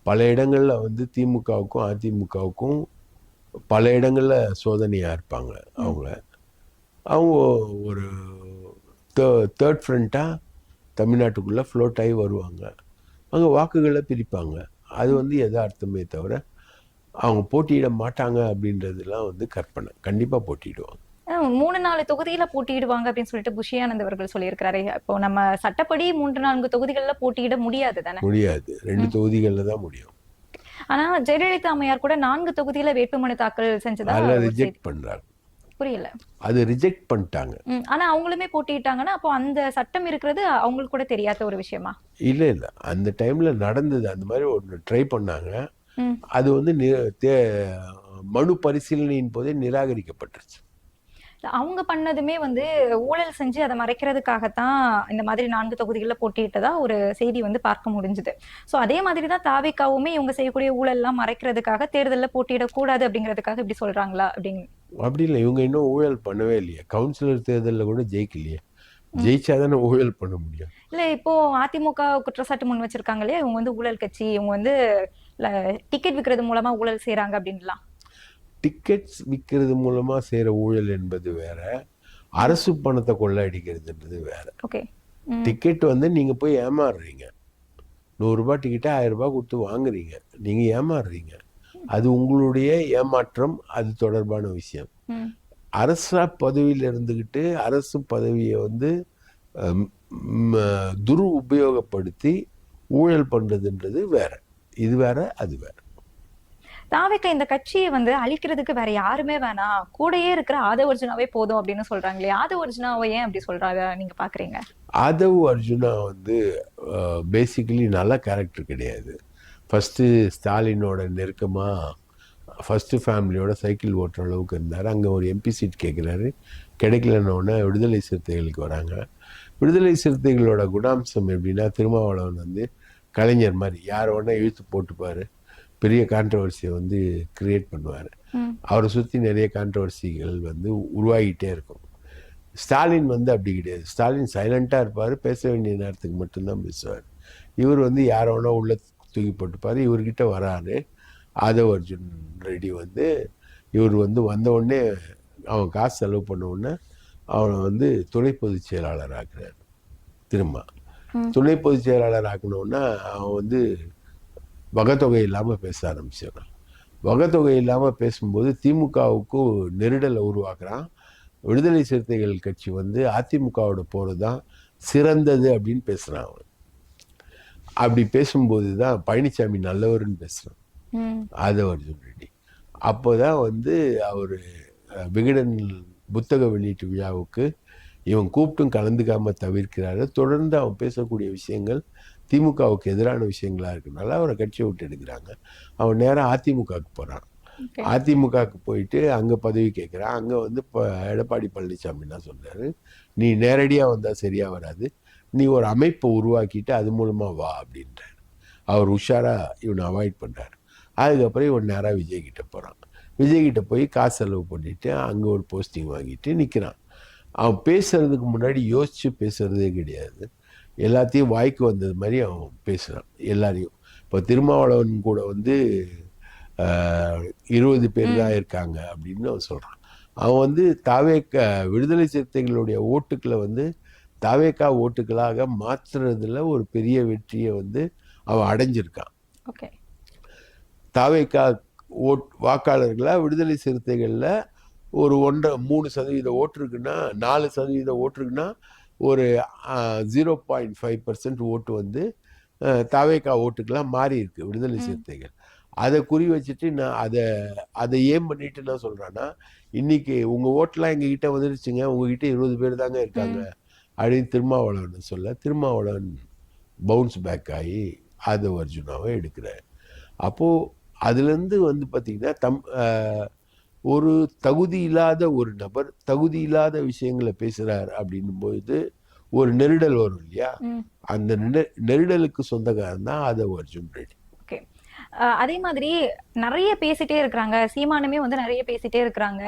பல இடங்கள்ல வந்து திமுகவுக்கும் அதிமுகவுக்கும் பல இடங்கள்ல சோதனையா இருப்பாங்க. அவங்க ஒரு தேர்ட் ஃப்ரண்ட்டா தமிழ்நாட்டுக்குள்ள ஃப்ளோட் ஆகி வருவாங்க. அவங்க வாக்குகளை பிரிப்பாங்க. அது வந்து யதார்த்தமே தவிர அவங்க போட்டியிட மாட்டாங்க அப்படின்றதுலாம் வந்து கற்பனை. கண்டிப்பா போட்டியிடுவாங்க. 3-4 தொகுதியில போட்டியிடுவாங்க அப்படின்னு சொல்லிட்டு புஷியானந்த் அவர்கள் சொல்லியிருக்கிறாரு. இப்போ நம்ம சட்டப்படி 3-4 தொகுதிகளில் போட்டியிட முடியாது தானே? முடியாது, 2 தொகுதிகளில் தான் முடியும். ஆனா ஜெயலலிதா அம்மையார் கூட 4 தொகுதியில வேட்புமனு தாக்கல் செஞ்சதா ரிஜெக்ட் பண்றாங்க. புரியல, அது ரிஜெக்ட் பண்ணிட்டாங்க. ஆனா அவங்களுமே போட்டிட்டாங்கன்னா அப்போ அந்த சட்டம் இருக்கிறது அவங்களுக்கு கூட தெரியாத ஒரு விஷயமா? இல்ல அந்த டைம்ல நடந்தது. அந்த மாதிரி ஒன்று ட்ரை பண்ணாங்க. அது வந்து மனு பரிசீலனையின் போதே நிராகரிக்கப்பட்டுருச்சு. அவங்க பண்ணதுமே வந்து ஊழல் செஞ்சு அதை மறைக்கிறதுக்காகத்தான் இந்த மாதிரி 4 தொகுதிகளில் போட்டியிட்டதா ஒரு செய்தி வந்து பார்க்க முடிஞ்சுது. ஸோ அதே மாதிரி தான் தாவேகாவுமே இவங்க செய்யக்கூடிய ஊழல் எல்லாம் மறைக்கிறதுக்காக தேர்தலில் போட்டியிடக்கூடாது அப்படிங்கிறதுக்காக இப்படி சொல்றாங்களா? அப்படி இல்லை, இவங்க இன்னும் ஊழல் பண்ணவே இல்லையே. கவுன்சிலர் தேர்தலில் கூட ஜெயிக்கலையே. ஜெயிச்சாதானே ஊழல் பண்ண முடியும். இல்ல, இப்போ அதிமுக குற்றச்சாட்டு முன் வச்சிருக்காங்க இல்லையா, இவங்க வந்து ஊழல் கட்சி, இவங்க வந்து டிக்கெட் விற்கிறது மூலமா ஊழல் செய்யறாங்க அப்படின்லாம். டிக்கெட்ஸ் விற்கிறது மூலமா செய்யற ஊழல் என்பது வேற, அரசு பணத்தை கொள்ளையடிக்கிறதுன்றது வேற. டிக்கெட் வந்து நீங்க போய் ஏமாறுறீங்க. 100 ரூபாய் டிக்கெட்டை 1000 ரூபாய் கொடுத்து வாங்குறீங்க, நீங்க ஏமாறுறீங்க. அது உங்களுடைய ஏமாற்றம், அது தொடர்பான விஷயம். அரச பதவியில் இருந்துகிட்டு அரசு பதவியை வந்து உபயோகப்படுத்தி ஊழல் பண்றதுன்றது வேற. இது வேற, அது வேற. தாவேகா இந்த கட்சியை வந்து அழிக்கிறதுக்கு வேற யாருமே வேணாம், கூடயே இருக்கிற ஆதவ் அர்ஜுனாவே போதும் அப்படின்னு சொல்றாங்களே. ஆதவ் அர்ஜுனாவை ஏன் அப்படி சொல்றாங்க நீங்க பாக்குறீங்க? ஆதவ் அர்ஜுனா வந்து பேசிக்கலி நல்ல கேரக்டர் கிடையாது. ஃபர்ஸ்ட் ஸ்டாலினோட நெருக்கமா ஃபர்ஸ்ட் ஃபேமிலியோட சைக்கிள் ஓட்டுற அளவுக்கு இருந்தார். அங்கே ஒரு எம்பி சீட் கேட்குறாரு, கிடைக்கலன்னொன்னே விடுதலை சிறுத்தைகளுக்கு வராங்க. விடுதலை சிறுத்தைகளோட குணாம்சம் எப்படின்னா, திருமாவளவன் வந்து கலைஞர் மாதிரி யாரை வேணா இழுத்து போட்டுப்பார், பெரிய கான்ட்ரவர்சியை வந்து கிரியேட் பண்ணுவார். அவரை சுற்றி நிறைய கான்ட்ரவர்சிகள் வந்து உருவாகிட்டே இருக்கும். ஸ்டாலின் வந்து அப்படி கிடையாது. ஸ்டாலின் சைலண்ட்டாக இருப்பார், பேச வேண்டிய நேரத்துக்கு மட்டும்தான் பேசுவார். இவர் வந்து யாரை வேணா உள்ள தூக்கி போட்டுப்பார். இவர்கிட்ட வராரு ஆதவ் அர்ஜுன் ரெட்டி வந்து, இவர் வந்து வந்த உடனே அவன் காசு செலவு பண்ண உடனே அவனை வந்து துணை பொதுச் செயலாளர் ஆக்குறாரு. திரும்ப துணை பொதுச் செயலாளர் ஆக்கணுன்னா அவன் வந்து வகைத்தொகை இல்லாமல் பேச ஆரம்பிச்சிடறான். வகைத்தொகை இல்லாமல் பேசும்போது திமுகவுக்கு நெருடலை உருவாக்குறான். விடுதலை சிறுத்தைகள் கட்சி வந்து அதிமுகவோட போகிறது தான் சிறந்தது அப்படின்னு பேசுகிறான் அவன். அப்படி பேசும்போது தான் பழனிசாமி நல்லவர்னு பேசுகிறான் ஆதவ் அர்ஜுன் ரெட்டி. அப்போ தான் வந்து அவர் விகடன் புத்தக வெளியீட்டு விழாவுக்கு இவன் கூப்பிட்டும் கலந்துக்காமல் தவிர்க்கிறாரு. தொடர்ந்து அவன் பேசக்கூடிய விஷயங்கள் திமுகவுக்கு எதிரான விஷயங்களாக இருக்கிறதுனால அவரை கட்சியை விட்டு எடுக்கிறாங்க. அவன் நேராக அதிமுகவுக்கு போகிறான். அதிமுகவுக்கு போயிட்டு அங்கே பதவி கேட்குறான். அங்கே வந்து இப்போ எடப்பாடி பழனிசாமி என்ன சொல்கிறாரு, நீ நேரடியாக வந்தால் சரியாக வராது, நீ ஒரு அமைப்பை உருவாக்கிட்டு அது மூலமாக வா அப்படின்றார். அவர் உஷாராக இவனை அவாய்ட் பண்ணுறாரு. அதுக்கப்புறம் இவன் நேராக விஜய்கிட்ட போகிறான். விஜய்கிட்ட போய் காசு செலவு பண்ணிவிட்டு அங்கே ஒரு போஸ்டிங் வாங்கிட்டு நிற்கிறான். அவன் பேசுறதுக்கு முன்னாடி யோசித்து பேசுகிறதே கிடையாது. எல்லாத்தையும் வாய்க்கு வந்தது மாதிரி அவன் பேசுகிறான் எல்லாரையும். இப்போ திருமாவளவன் கூட வந்து 20 பேர் தான் இருக்காங்க அப்படின்னு அவன் சொல்கிறான். அவன் வந்து விடுதலை சிறுத்தைகளுடைய ஓட்டுக்களை வந்து தாவேக்கா ஓட்டுக்களாக மாற்றுறதுல ஒரு பெரிய வெற்றியை வந்து அவன் அடைஞ்சிருக்கான். தாவேக்கா வாக்காளர்களாக விடுதலை சிறுத்தைகளில் ஒரு 3% ஓட்டு இருக்குன்னா, 4% ஓட்டு இருக்குன்னா, ஒரு 0.5% ஓட்டு வந்து தாவேக்கா ஓட்டுக்கெல்லாம் மாறி இருக்கு விடுதலை சிறுத்தைகள். அதை குறி வச்சுட்டு நான் அதை ஏம் பண்ணிட்டு என்ன சொல்கிறேன்னா, இன்னைக்கு உங்கள் ஓட்டெலாம் எங்ககிட்ட வந்துருச்சுங்க, உங்ககிட்ட 20 பேர் தாங்க இருக்காங்க அப்படின்னு திருமாவளவன் சொல்ல, திருமாவளவன் பவுன்ஸ் பேக் ஆகி ஆதவ் அர்ஜுனாவை எடுக்கிறார். அப்போது அதுலேருந்து வந்து பார்த்திங்கன்னா ஒரு தகுதி இல்லாத ஒரு நபர் தகுதி இல்லாத விஷயங்களை பேசுகிறார் அப்படின்னும் போது ஒரு நெருடல் வரும் இல்லையா, அந்த நெருடலுக்கு சொந்தக்காரன் தான் ஆதவ் அர்ஜுன் ரெட்டி. அதே மாதிரி நிறைய பேசிட்டே இருக்கிறாங்க, சீமானுமே வந்து நிறைய பேசிட்டே இருக்கிறாங்க.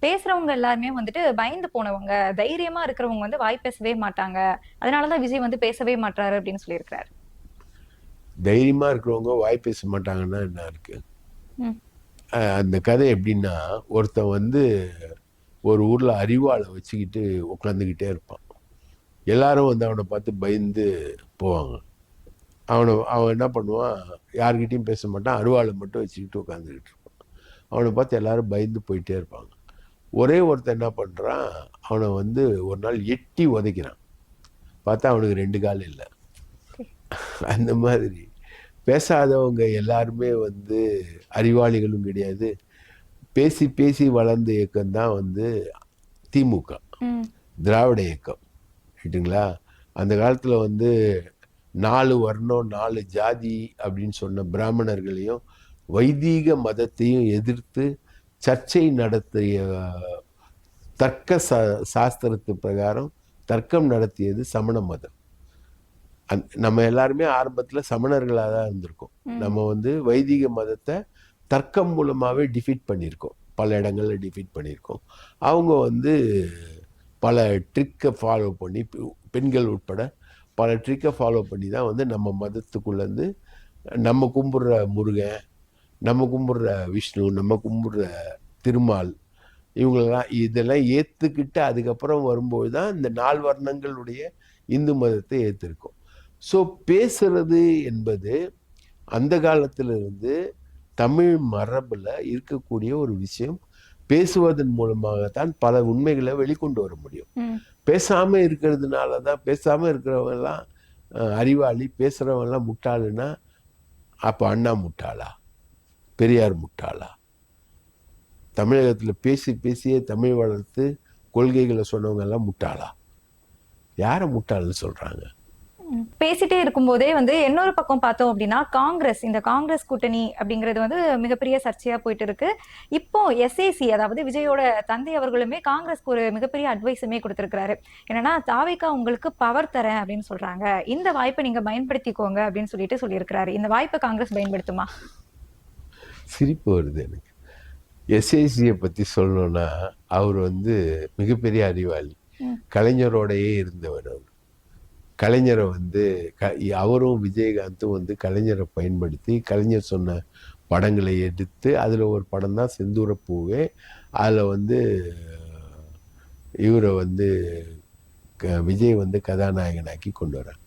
பேசுறவங்க எல்லாருமே வந்துட்டு பயந்து போனவங்க, தைரியமா இருக்கிறவங்க வந்து வாய் பேசவே மாட்டாங்க, அதனாலதான் விஜய் வந்து பேசவே மாட்டாரு அப்படின்னு சொல்லியிருக்கிறாரு. தைரியமா இருக்கிறவங்க வாய் பேச மாட்டாங்கன்னா என்ன இருக்கு? அந்த கதை எப்படின்னா, ஒருத்தன் வந்து ஒரு ஊர்ல அறிவாளை வச்சுக்கிட்டு உட்காந்துக்கிட்டே இருப்பான். எல்லாரும் வந்து அவனை பார்த்து பயந்து போவாங்க. அவன் என்ன பண்ணுவான், யார்கிட்டையும் பேச மாட்டான், அருவாளை மட்டும் வச்சுக்கிட்டு உட்காந்துக்கிட்டு இருப்பான். அவனை பார்த்து எல்லாரும் பயந்து போயிட்டே இருப்பாங்க. ஒரே ஒருத்தன் என்ன பண்ணுறான், அவனை வந்து ஒரு நாள் எட்டி உதைக்கிறான். பார்த்தா அவனுக்கு 2 கால் இல்லை. அந்த மாதிரி பேசாதவங்க எல்லாருமே வந்து அறிவாளிகளும் கிடையாது. பேசி பேசி வளர்ந்த இயக்கம் தான் வந்து திமுக, திராவிட இயக்கம், ரைட்டுங்களா? அந்த காலத்தில் வந்து 4 வர்ணம் 4 ஜாதி அப்படின்னு சொன்ன பிராமணர்களையும் வைதீக மதத்தையும் எதிர்த்து சர்ச்சை நடத்திய தர்க்க சாஸ்திரத்து பிரகாரம் தர்க்கம் நடத்தியது சமண மதம். நம்ம எல்லாருமே ஆரம்பத்தில் சமணர்களாக தான் இருந்திருக்கோம். நம்ம வந்து வைதிக மதத்தை தர்க்கம் மூலமாகவே டிஃபீட் பண்ணியிருக்கோம், பல இடங்களில் டிஃபீட் பண்ணியிருக்கோம். அவங்க வந்து பல ட்ரிக்கை ஃபாலோ பண்ணி, பெண்கள் உட்பட பல ட்ரிக்கை ஃபாலோ பண்ணி தான் வந்து நம்ம மதத்துக்குள்ளேருந்து நம்ம கும்பிட்ற முருகன், நம்ம கும்பிட்ற விஷ்ணு, நம்ம கும்பிட்ற திருமால், இதெல்லாம் ஏற்றுக்கிட்டு அதுக்கப்புறம் வரும்போது தான் இந்த 4 வர்ணங்களுடைய இந்து மதத்தை ஏற்றிருக்கோம். ஸோ பேசுறது என்பது அந்த காலத்திலிருந்து தமிழ் மரபில் இருக்கக்கூடிய ஒரு விஷயம். பேசுவதன் மூலமாகத்தான் பல உண்மைகளை வெளிக்கொண்டு வர முடியும். பேசாமல் இருக்கிறதுனால தான், பேசாமல் இருக்கிறவங்கெல்லாம் அறிவாளி, பேசுகிறவங்கெல்லாம் முட்டாளுன்னா அப்போ அண்ணா முட்டாளா, பெரியார் முட்டாளா? தமிழகத்தில் பேசி பேசியே தமிழ் வளர்த்து கொள்கைகளை சொன்னவங்க எல்லாம் முட்டாளா? யாரை முட்டாள்னு சொல்கிறாங்க? பேசிட்டே இருக்கும்போதே வந்து இன்னொரு பக்கம் பார்த்தோம் அப்படின்னா இந்த காங்கிரஸ் கூட்டணி அப்படிங்கிறது வந்து மிகப்பெரிய சர்ச்சையா போயிட்டு இருக்கு. இப்போ எஸ்ஏசி, அதாவது விஜயோட தந்தை அவர்களுமே காங்கிரஸ்க்கு ஒரு மிகப்பெரிய அட்வைஸுமே கொடுத்திருக்கிறாரு. என்னன்னா, தாவேகா உங்களுக்கு பவர் தரேன் அப்படின்னு சொல்றாங்க, இந்த வாய்ப்பை நீங்க பயன்படுத்திக்கோங்க அப்படின்னு சொல்லியிருக்கிறாரு. இந்த வாய்ப்பை காங்கிரஸ் பயன்படுத்துமா? சிரிப்பு வருது எனக்கு. எஸ்ஏசியை பற்றி சொல்லணும்னா, அவர் வந்து மிகப்பெரிய அறிவாளி. கலைஞரோடையே இருந்தவர் அவர். கலைஞரை வந்து அவரும் விஜயகாந்தும் வந்து கலைஞரை பயன்படுத்தி கலைஞர் சொன்ன படங்களை எடுத்து, அதில் ஒரு படம் தான் செந்தூரப்பூவே. அதில் வந்து இவரை வந்து விஜய் வந்து கதாநாயகனாக்கி கொண்டு வரார்.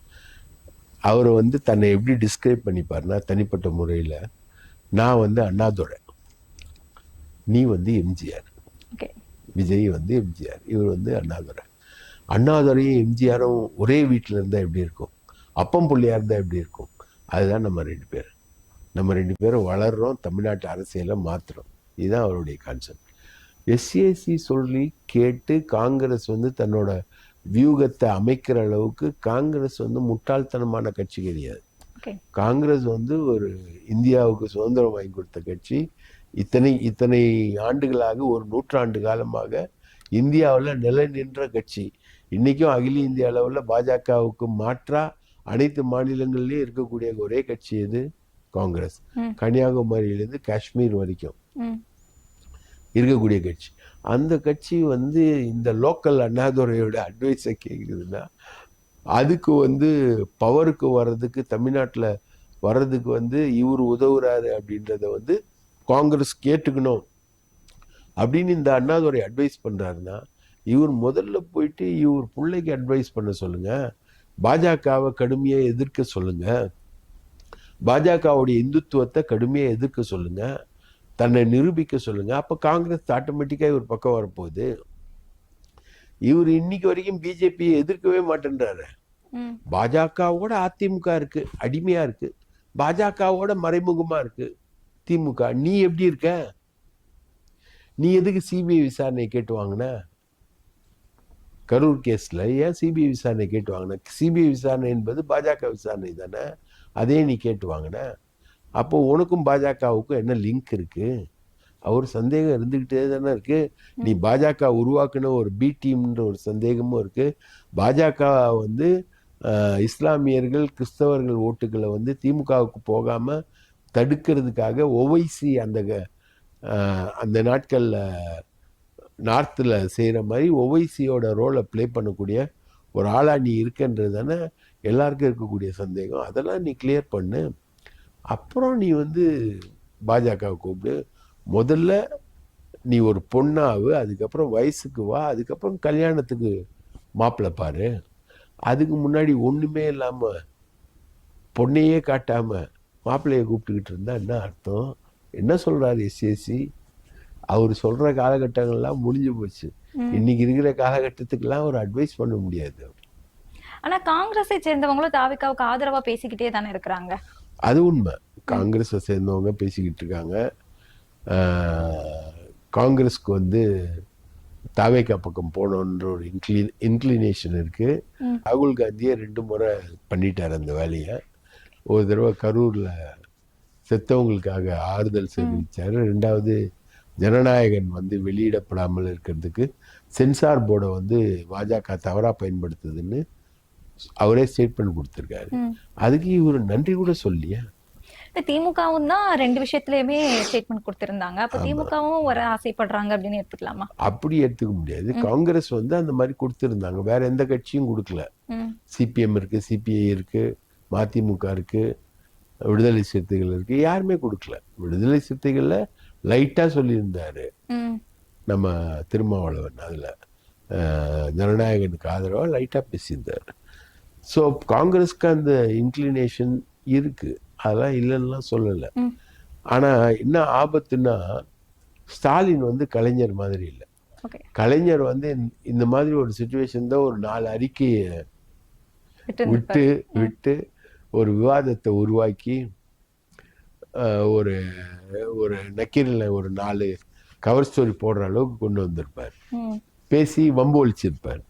அவரை வந்து தன்னை எப்படி டிஸ்கிரைப் பண்ணிப்பார்னா, தனிப்பட்ட முறையில், நான் வந்து அண்ணாதுரை, நீ வந்து எம்ஜிஆர், விஜய் வந்து எம்ஜிஆர், இவர் வந்து அண்ணாதுரை. அண்ணாதுரையும் எம்ஜிஆரும் ஒரே வீட்டில் இருந்தால் எப்படி இருக்கும், அப்பம் புள்ளியாக இருந்தால் எப்படி இருக்கும், அதுதான் நம்ம ரெண்டு பேரும் வளர்கிறோம், தமிழ்நாட்டு அரசியலை மாற்றுறோம். இதுதான் அவருடைய கான்செப்ட். எஸ்ஏசி சொல்லி கேட்டு காங்கிரஸ் வந்து தன்னோட வியூகத்தை அமைக்கிற அளவுக்கு காங்கிரஸ் வந்து முட்டாள்தனமான கட்சி கிடையாது. காங்கிரஸ் வந்து ஒரு இந்தியாவுக்கு சுதந்திரம் வாங்கி கொடுத்த கட்சி. இத்தனை ஆண்டுகளாக, ஒரு நூற்றாண்டு காலமாக இந்தியாவில் நிலை நின்ற கட்சி. இன்னைக்கும் அகில இந்திய அளவில் பாஜகவுக்கு மாற்றா அனைத்து மாநிலங்கள்லயும் இருக்கக்கூடிய ஒரே கட்சி இது காங்கிரஸ். கன்னியாகுமரியிலிருந்து காஷ்மீர் வரைக்கும் இருக்கக்கூடிய கட்சி. அந்த கட்சி வந்து இந்த லோக்கல் அண்ணாதுரையோட அட்வைஸை கேட்குதுன்னா, அதுக்கு வந்து பவருக்கு வர்றதுக்கு, தமிழ்நாட்டில் வர்றதுக்கு வந்து இவர் உதவுறாரு அப்படின்றத வந்து காங்கிரஸ் கேட்டுக்கணும் அப்படின்னு இந்த அண்ணாதுரை அட்வைஸ் பண்றாருன்னா, இவர் முதல்ல போயிட்டு இவர் பிள்ளைக்கு அட்வைஸ் பண்ண சொல்லுங்க, பாஜகவை கடுமையா எதிர்க்க சொல்லுங்க, பாஜகவுடைய இந்துத்துவத்தை கடுமையா எதிர்க்க சொல்லுங்க, தன்னை நிரூபிக்க சொல்லுங்க. அப்ப காங்கிரஸ் ஆட்டோமேட்டிக்கா இவர் பக்கம் வரப்போகுது. இவர் இன்னைக்கு வரைக்கும் பிஜேபியை எதிர்க்கவே மாட்டேன்றாரு. பாஜகவோட அதிமுக இருக்கு, அடிமையா இருக்கு. பாஜகவோட மறைமுகமா இருக்கு திமுக. நீ எப்படி இருக்க? நீ எதுக்கு சிபிஐ விசாரணை கேட்டு வாங்கின? கரூர் கேஸ்ல ஏன் சிபிஐ விசாரணை கேட்டு வாங்கின? சிபிஐ விசாரணை என்பது பாஜக விசாரணை தானே, அதே நீ கேட்டு வாங்கின. அப்போ உனக்கும் பாஜகவுக்கும் என்ன லிங்க் இருக்கு? அவர் சந்தேகம் இருந்துகிட்டே தானே இருக்கு. நீ பாஜக உருவாக்குன ஒரு பி டீம்ன்ற ஒரு சந்தேகமும் இருக்கு. பாஜக வந்து இஸ்லாமியர்கள் கிறிஸ்தவர்கள் ஓட்டுகளை வந்து திமுகவுக்கு போகாம தடுக்கிறதுக்காக ஓவைசி அந்த நாட்கள்ல நார்த்தில் செய்கிற மாதிரி ஓவைசியோட ரோலை ப்ளே பண்ணக்கூடிய ஒரு ஆளா நீ இருக்கன்றது தானே எல்லாருக்கும் இருக்கக்கூடிய சந்தேகம். அதெல்லாம் நீ கிளியர் பண்ணு. அப்புறம் நீ வந்து பாஜகவை கூப்பிடு. முதல்ல நீ ஒரு பொண்ணாவு, அதுக்கப்புறம் வயசுக்கு வா, அதுக்கப்புறம் கல்யாணத்துக்கு மாப்பிள்ளை பாரு. அதுக்கு முன்னாடி ஒண்ணுமே இல்லாம பொண்ணையே காட்டாம மாப்பிள்ளையை கூப்பிட்டுக்கிட்டு இருந்தா என்ன அர்த்தம்? என்ன சொல்றாரு எஸ்ஏசி? அவர் சொல்ற காலகட்டங்கள்லாம் முடிஞ்சு போச்சு. இன்னைக்கு இருக்கிற காலகட்டத்துக்கெல்லாம் ஒரு அட்வைஸ் பண்ண முடியாது. ஆனா காங்கிரஸை சேர்ந்தவங்களும் தாவேகாவுக்கு ஆதரவா பேசிக்கிட்டே தானே இருக்கிறாங்க. அது உண்மை. காங்கிரஸை சேர்ந்தவங்க பேசிக்கிட்டு இருக்காங்க. காங்கிரஸ்க்கு வந்து தாவேகா பக்கம் போனோன்ற ஒரு இன்க்ளினேஷன் இருக்கு. ராகுல் காந்தியே 2 முறை பண்ணிட்டார் அந்த வேலையை. ஒரு தடவை கரூர்ல செத்தவங்களுக்காக ஆறுதல் தெரிவித்தார். 2வது ஜனநாயகன் வந்து வெளியிடப்படாமல் இருக்கிறதுக்கு சென்சார் போர்டை வந்து பாஜக தவறா பயன்படுத்துதுன்னு அவரே ஸ்டேட்மெண்ட் கொடுத்திருக்காரு. அதுக்கு இவர் நன்றி கூட சொல்லியா? திமுகவும் தான் 2 விஷயத்திலயுமே ஸ்டேட்மெண்ட் கொடுத்திருந்தாங்க. அப்ப திமுகவும் வர ஆசைப்படுறாங்க அப்படின்னு எடுத்துக்கலாமா? அப்படி எடுத்துக்க முடியாது. காங்கிரஸ் வந்து அந்த மாதிரி கொடுத்திருந்தாங்க, வேற எந்த கட்சியும் கொடுக்கல. சிபிஎம் இருக்கு, சிபிஐ இருக்கு, மதிமுக இருக்கு, விடுதலை சிறுத்தைகள் இருக்கு, யாருமே கொடுக்கல. விடுதலை சிறுத்தைகள்ல லைட்டா சொல்லியிருந்தாரு நம்ம திருமாவளவன், அதுல ஜனநாயகனுக்கு ஆதரவா லைட்டா பேசியிருந்தாரு. ஸோ காங்கிரஸ்க்கு அந்த இன்க்ளினேஷன் இருக்கு, அதெல்லாம் இல்லைன்னுலாம் சொல்லலை. ஆனா என்ன ஆபத்துன்னா, ஸ்டாலின் வந்து கலைஞர் மாதிரி இல்லை. கலைஞர் வந்து இந்த மாதிரி ஒரு சுச்சுவேஷன் தான் ஒரு 4 அறிக்கையை விட்டு ஒரு விவாதத்தை உருவாக்கி ஒரு ஒரு நக்கீரல ஒரு 4 கவர் ஸ்டோரி போடுற அளவுக்கு கொண்டு வந்திருப்பார். பேசி வம்பு ஒழிச்சிருப்பார்.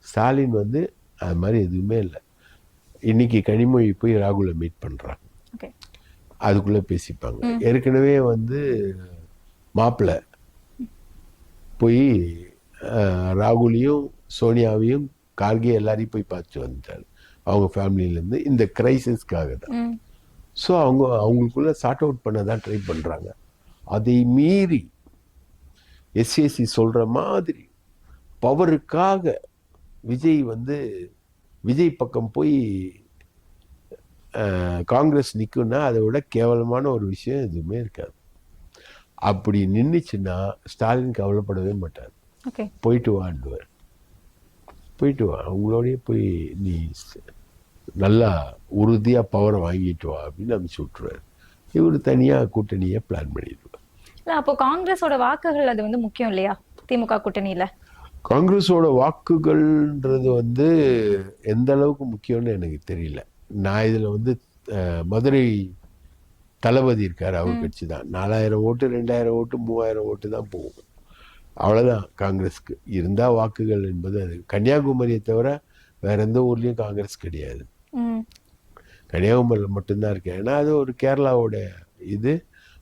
ஸ்டாலின் வந்து அது மாதிரி எதுவுமே இல்லை. இன்னைக்கு கனிமொழி போய் ராகுலை மீட் பண்றாங்க. ஓகே. அதுக்குள்ள பேசிப்பாங்க. ஏற்கனவே வந்து மாப்பிள்ளை போய் ராகுலையும் சோனியாவையும் கார்கே எல்லாரையும் போய் பார்த்துட்டு வந்துட்டாரு அவங்க ஃபேமிலியிலேருந்து, இந்த கிரைசிஸ்க்காக தான். ஸோ அவங்களுக்குள்ள சார்ட் அவுட் பண்ண தான் ட்ரை பண்ணுறாங்க. அதை மீறி எஸ்ஏசி சொல்கிற மாதிரி பவருக்காக விஜய் பக்கம் போய் காங்கிரஸ் நிற்கும்னா அதை விட கேவலமான ஒரு விஷயம் எதுவுமே இருக்காது. அப்படி நின்றுச்சுன்னா ஸ்டாலின் கவலைப்படவே மாட்டார். போயிட்டு வாண்டுவார், போயிட்டு வா, அவங்களோடய போய் நீ நல்லா உறுதியாக பவரை வாங்கிட்டு வா அப்படின்னு அனுப்பிச்சு விட்டுருவார். இவர் தனியாக கூட்டணியை பிளான் பண்ணிடுவார். இல்லை, அப்போ காங்கிரஸோட வாக்குகள் அது வந்து முக்கியம் இல்லையா திமுக கூட்டணியில்? காங்கிரஸோட வாக்குகள்ன்றது வந்து எந்த அளவுக்கு முக்கியம்னு எனக்கு தெரியல. நான் இதில் வந்து மதுரை தளபதி இருக்கார், அவர் கட்சி தான் 4000 ஓட்டு 2000 ஓட்டு 3000 ஓட்டு தான் போகும், அவ்வளோதான் காங்கிரஸுக்கு இருந்தால் வாக்குகள் என்பது. அது கன்னியாகுமரியை தவிர வேற எந்த ஊர்லேயும் காங்கிரஸ் கிடையாது, கன்னியாகுமரியில் மட்டும்தான் இருக்கு. ஏன்னா அது ஒரு கேரளாவோட இது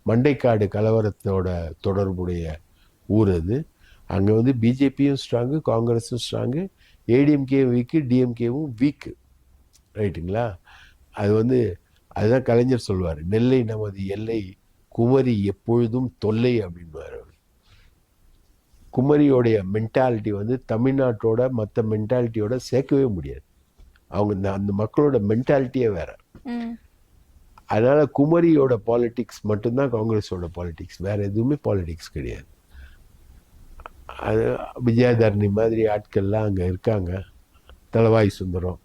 மண்டைக்காடு கலவரத்தோட தொடர்புடைய ஊர் அது. அங்கே வந்து பிஜேபியும் ஸ்ட்ராங்கு, காங்கிரஸும் ஸ்ட்ராங்கு, ஏடிஎம்கே வீக்கு, டிஎம்கேவும் வீக்கு, ரைட்டுங்களா? அது வந்து அதுதான் கலைஞர் சொல்வார், நெல்லை நமது எல்லை, குமரி எப்பொழுதும் தொல்லை அப்படின்வார். குமரியோடைய மென்டாலிட்டி வந்து தமிழ்நாட்டோட மற்ற மென்டாலிட்டியோட சேர்க்கவே முடியாது. அவங்க அந்த மக்களோட மென்டாலிட்டியே வேற. அதனால குமரியோட பாலிடிக்ஸ் மட்டும்தான் காங்கிரஸோட பாலிடிக்ஸ், வேற எதுவுமே பாலிடிக்ஸ் கிடையாது. அது விஜயதரணி மாதிரி ஆட்கள்லாம் அங்கே இருக்காங்க, தலவாய் சுந்தரம்,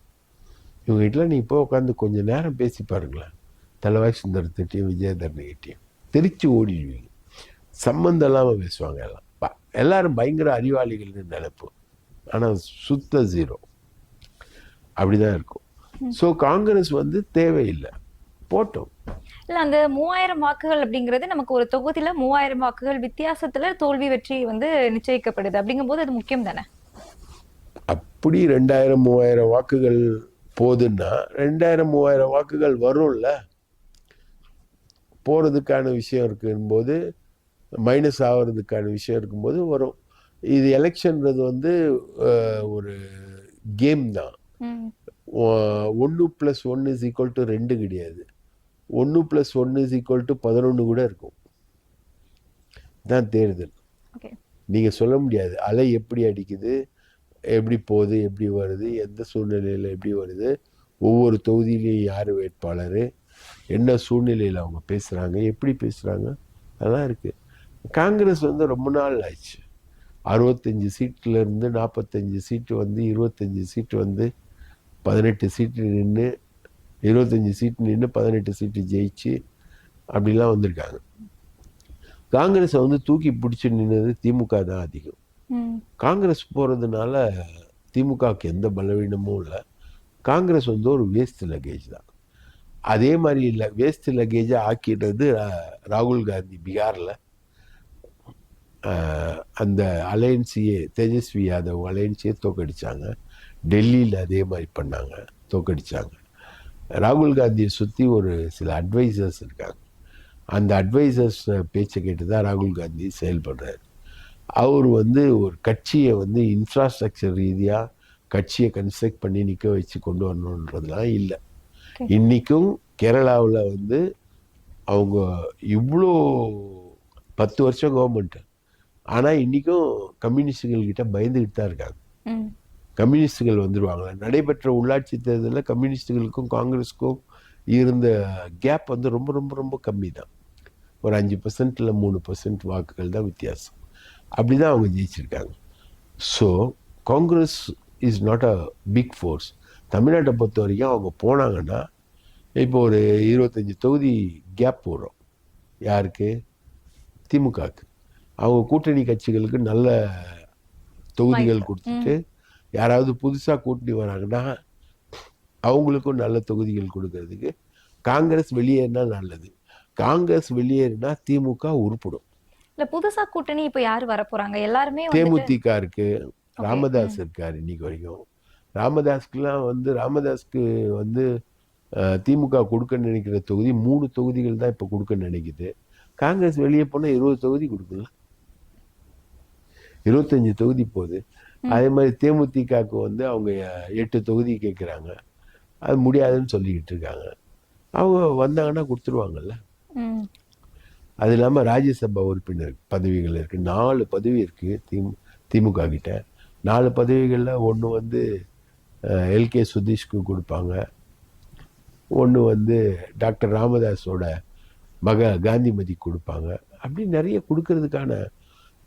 இவங்க கிட்டலாம் நீ இப்போ உட்காந்து கொஞ்சம் நேரம் பேசி பாருங்களேன். தலவாய் சுந்தரத்திட்டையும் விஜயதரணி கிட்டையும் தெரிச்சு ஓடிடுவீங்க. சம்மந்தம் இல்லாமல் பேசுவாங்க எல்லாம். எல்லாரும் பயங்கர அறிவாளிகள்னு நினைப்பு, ஆனால் சுத்த ஜீரோ, அப்படிதான் இருக்கும். ஸோ காங்கிரஸ் வந்து தேவையில்லை, போட்டோம். இல்லை, அந்த 3000 வாக்குகள் அப்படிங்கிறது நமக்கு ஒரு தொகுதியில் 3000 வாக்குகள் வித்தியாசத்துல தோல்வி வெற்றி வந்து நிச்சயிக்கப்படுது. அப்படிங்கும்போது அது முக்கியம் தானே? அப்படி 2000-3000 வாக்குகள் போதுன்னா 2000-3000 வாக்குகள் வரும்ல, போறதுக்கான விஷயம் இருக்கும்போது, மைனஸ் ஆகிறதுக்கான விஷயம் இருக்கும்போது வரும். இது எலெக்ஷன்றது வந்து ஒரு கேம் தான். 1 + 1 = 2 கிடையாது, 1 + 1 = 11 கூட இருக்கும். தான் தேர்தல். நீங்க சொல்ல முடியாது அலை எப்படி அடிக்குது, எப்படி போகுது, எப்படி வருது, எந்த சூழ்நிலையில் எப்படி வருது, ஒவ்வொரு தொகுதியிலையும் யார் வேட்பாளர், என்ன சூழ்நிலையில் அவங்க பேசுகிறாங்க, எப்படி பேசுகிறாங்க, அதெல்லாம் இருக்குது. காங்கிரஸ் வந்து ரொம்ப நாள் ஆச்சு, 65 சீட்டிலேருந்து 45 சீட்டு வந்து 25 சீட்டு வந்து 18 சீட்டு நின்று, 25 சீட்டு நின்று 18 சீட்டு ஜெயிச்சு அப்படிலாம் வந்திருக்காங்க. காங்கிரஸை வந்து தூக்கி பிடிச்சி நின்னது திமுக தான் அதிகம். காங்கிரஸ் போகிறதுனால திமுகவுக்கு எந்த பலவீனமும் இல்லை. காங்கிரஸ் வந்து ஒரு வேஸ்ட் லக்கேஜ் தான். அதே மாதிரி இல்லை, வேஸ்ட் லக்கேஜை ஆக்கிடுறது ராகுல் காந்தி பீகாரில் அந்த அலையன்ஸையே, தேஜஸ்வி யாதவ் அலையன்ஸையே தோக்கடிச்சாங்க. டெல்லியில் அதே மாதிரி பண்ணாங்க, தோக்கடிச்சாங்க. ராகுல் காந்தியை சுற்றி ஒரு சில அட்வைசர்ஸ் இருக்காங்க, அந்த அட்வைசர்ஸ் பேச்சை கேட்டு தான் ராகுல் காந்தி செயல்படுறாரு. அவர் வந்து ஒரு கட்சியை வந்து இன்ஃப்ராஸ்ட்ரக்சர் ரீதியாக கட்சியை கன்ஸ்ட்ரக்ட் பண்ணி நிற்க வச்சு கொண்டு வரணுன்றதுலாம் இல்லை. இன்றைக்கும் கேரளாவில் வந்து அவங்க இவ்வளோ 10 வருஷம் கவர்மெண்ட்டு, ஆனால் இன்றைக்கும் கம்யூனிஸ்டுகள்கிட்ட பயந்துக்கிட்டு தான் இருக்காங்க. கம்யூனிஸ்டுகள் வந்துடுவாங்களா? நடைபெற்ற உள்ளாட்சி தேர்தலில் கம்யூனிஸ்டுகளுக்கும் காங்கிரஸுக்கும் இருந்த கேப் வந்து ரொம்ப ரொம்ப ரொம்ப கம்மி தான், ஒரு 5% இல்லை 3% வாக்குகள் தான் வித்தியாசம். அப்படி தான் அவங்க ஜெயிச்சிருக்காங்க. So Congress is not a big force. தமிழ்நாட்டை பொறுத்த வரைக்கும் அவங்க போனாங்கன்னா இப்போ ஒரு 25 தொகுதி கேப் போடுறோம். யாருக்கு? திமுகவுக்கு. அவங்க கூட்டணி கட்சிகளுக்கு நல்ல தொகுதிகள் கொடுத்துட்டு, யாராவது புதுசாக கூட்டணி வராங்கன்னா அவங்களுக்கும் நல்ல தொகுதிகள் கொடுக்கறதுக்கு காங்கிரஸ் வெளியேறினா நல்லது. காங்கிரஸ் வெளியேறினா திமுக உருப்படும். இல்ல, புதுசா கூட்டணி இப்ப யாரு வர போறாங்க? எல்லாருமே தேமுதிக இருக்கு, ராமதாஸ் இருக்காரு இன்னைக்கு வரைக்கும். ராமதாஸ்க்கு வந்து திமுக கொடுக்க நினைக்கிற தொகுதி 3 தொகுதிகள் தான் இப்போ கொடுக்க நினைக்குது. காங்கிரஸ் வெளியே போனால் 20 தொகுதி கொடுக்கலாம், 25 தொகுதி போகுது. அதே மாதிரி தேமுதிகக்கு வந்து அவங்க 8 தொகுதி கேட்குறாங்க, அது முடியாதுன்னு சொல்லிக்கிட்டு இருக்காங்க. அவங்க வந்தாங்கன்னா கொடுத்துருவாங்கல்ல. அது இல்லாமல் ராஜ்யசபா உறுப்பினர் பதவிகள் இருக்குது, 4 பதவி இருக்குது திமுக கிட்ட. 4 பதவிகளில் ஒன்று வந்து எல்கே சுதீஷ்க்கு கொடுப்பாங்க, ஒன்று வந்து டாக்டர் ராமதாஸோட மக காந்திமதி கொடுப்பாங்க. அப்படி நிறைய கொடுக்கறதுக்கான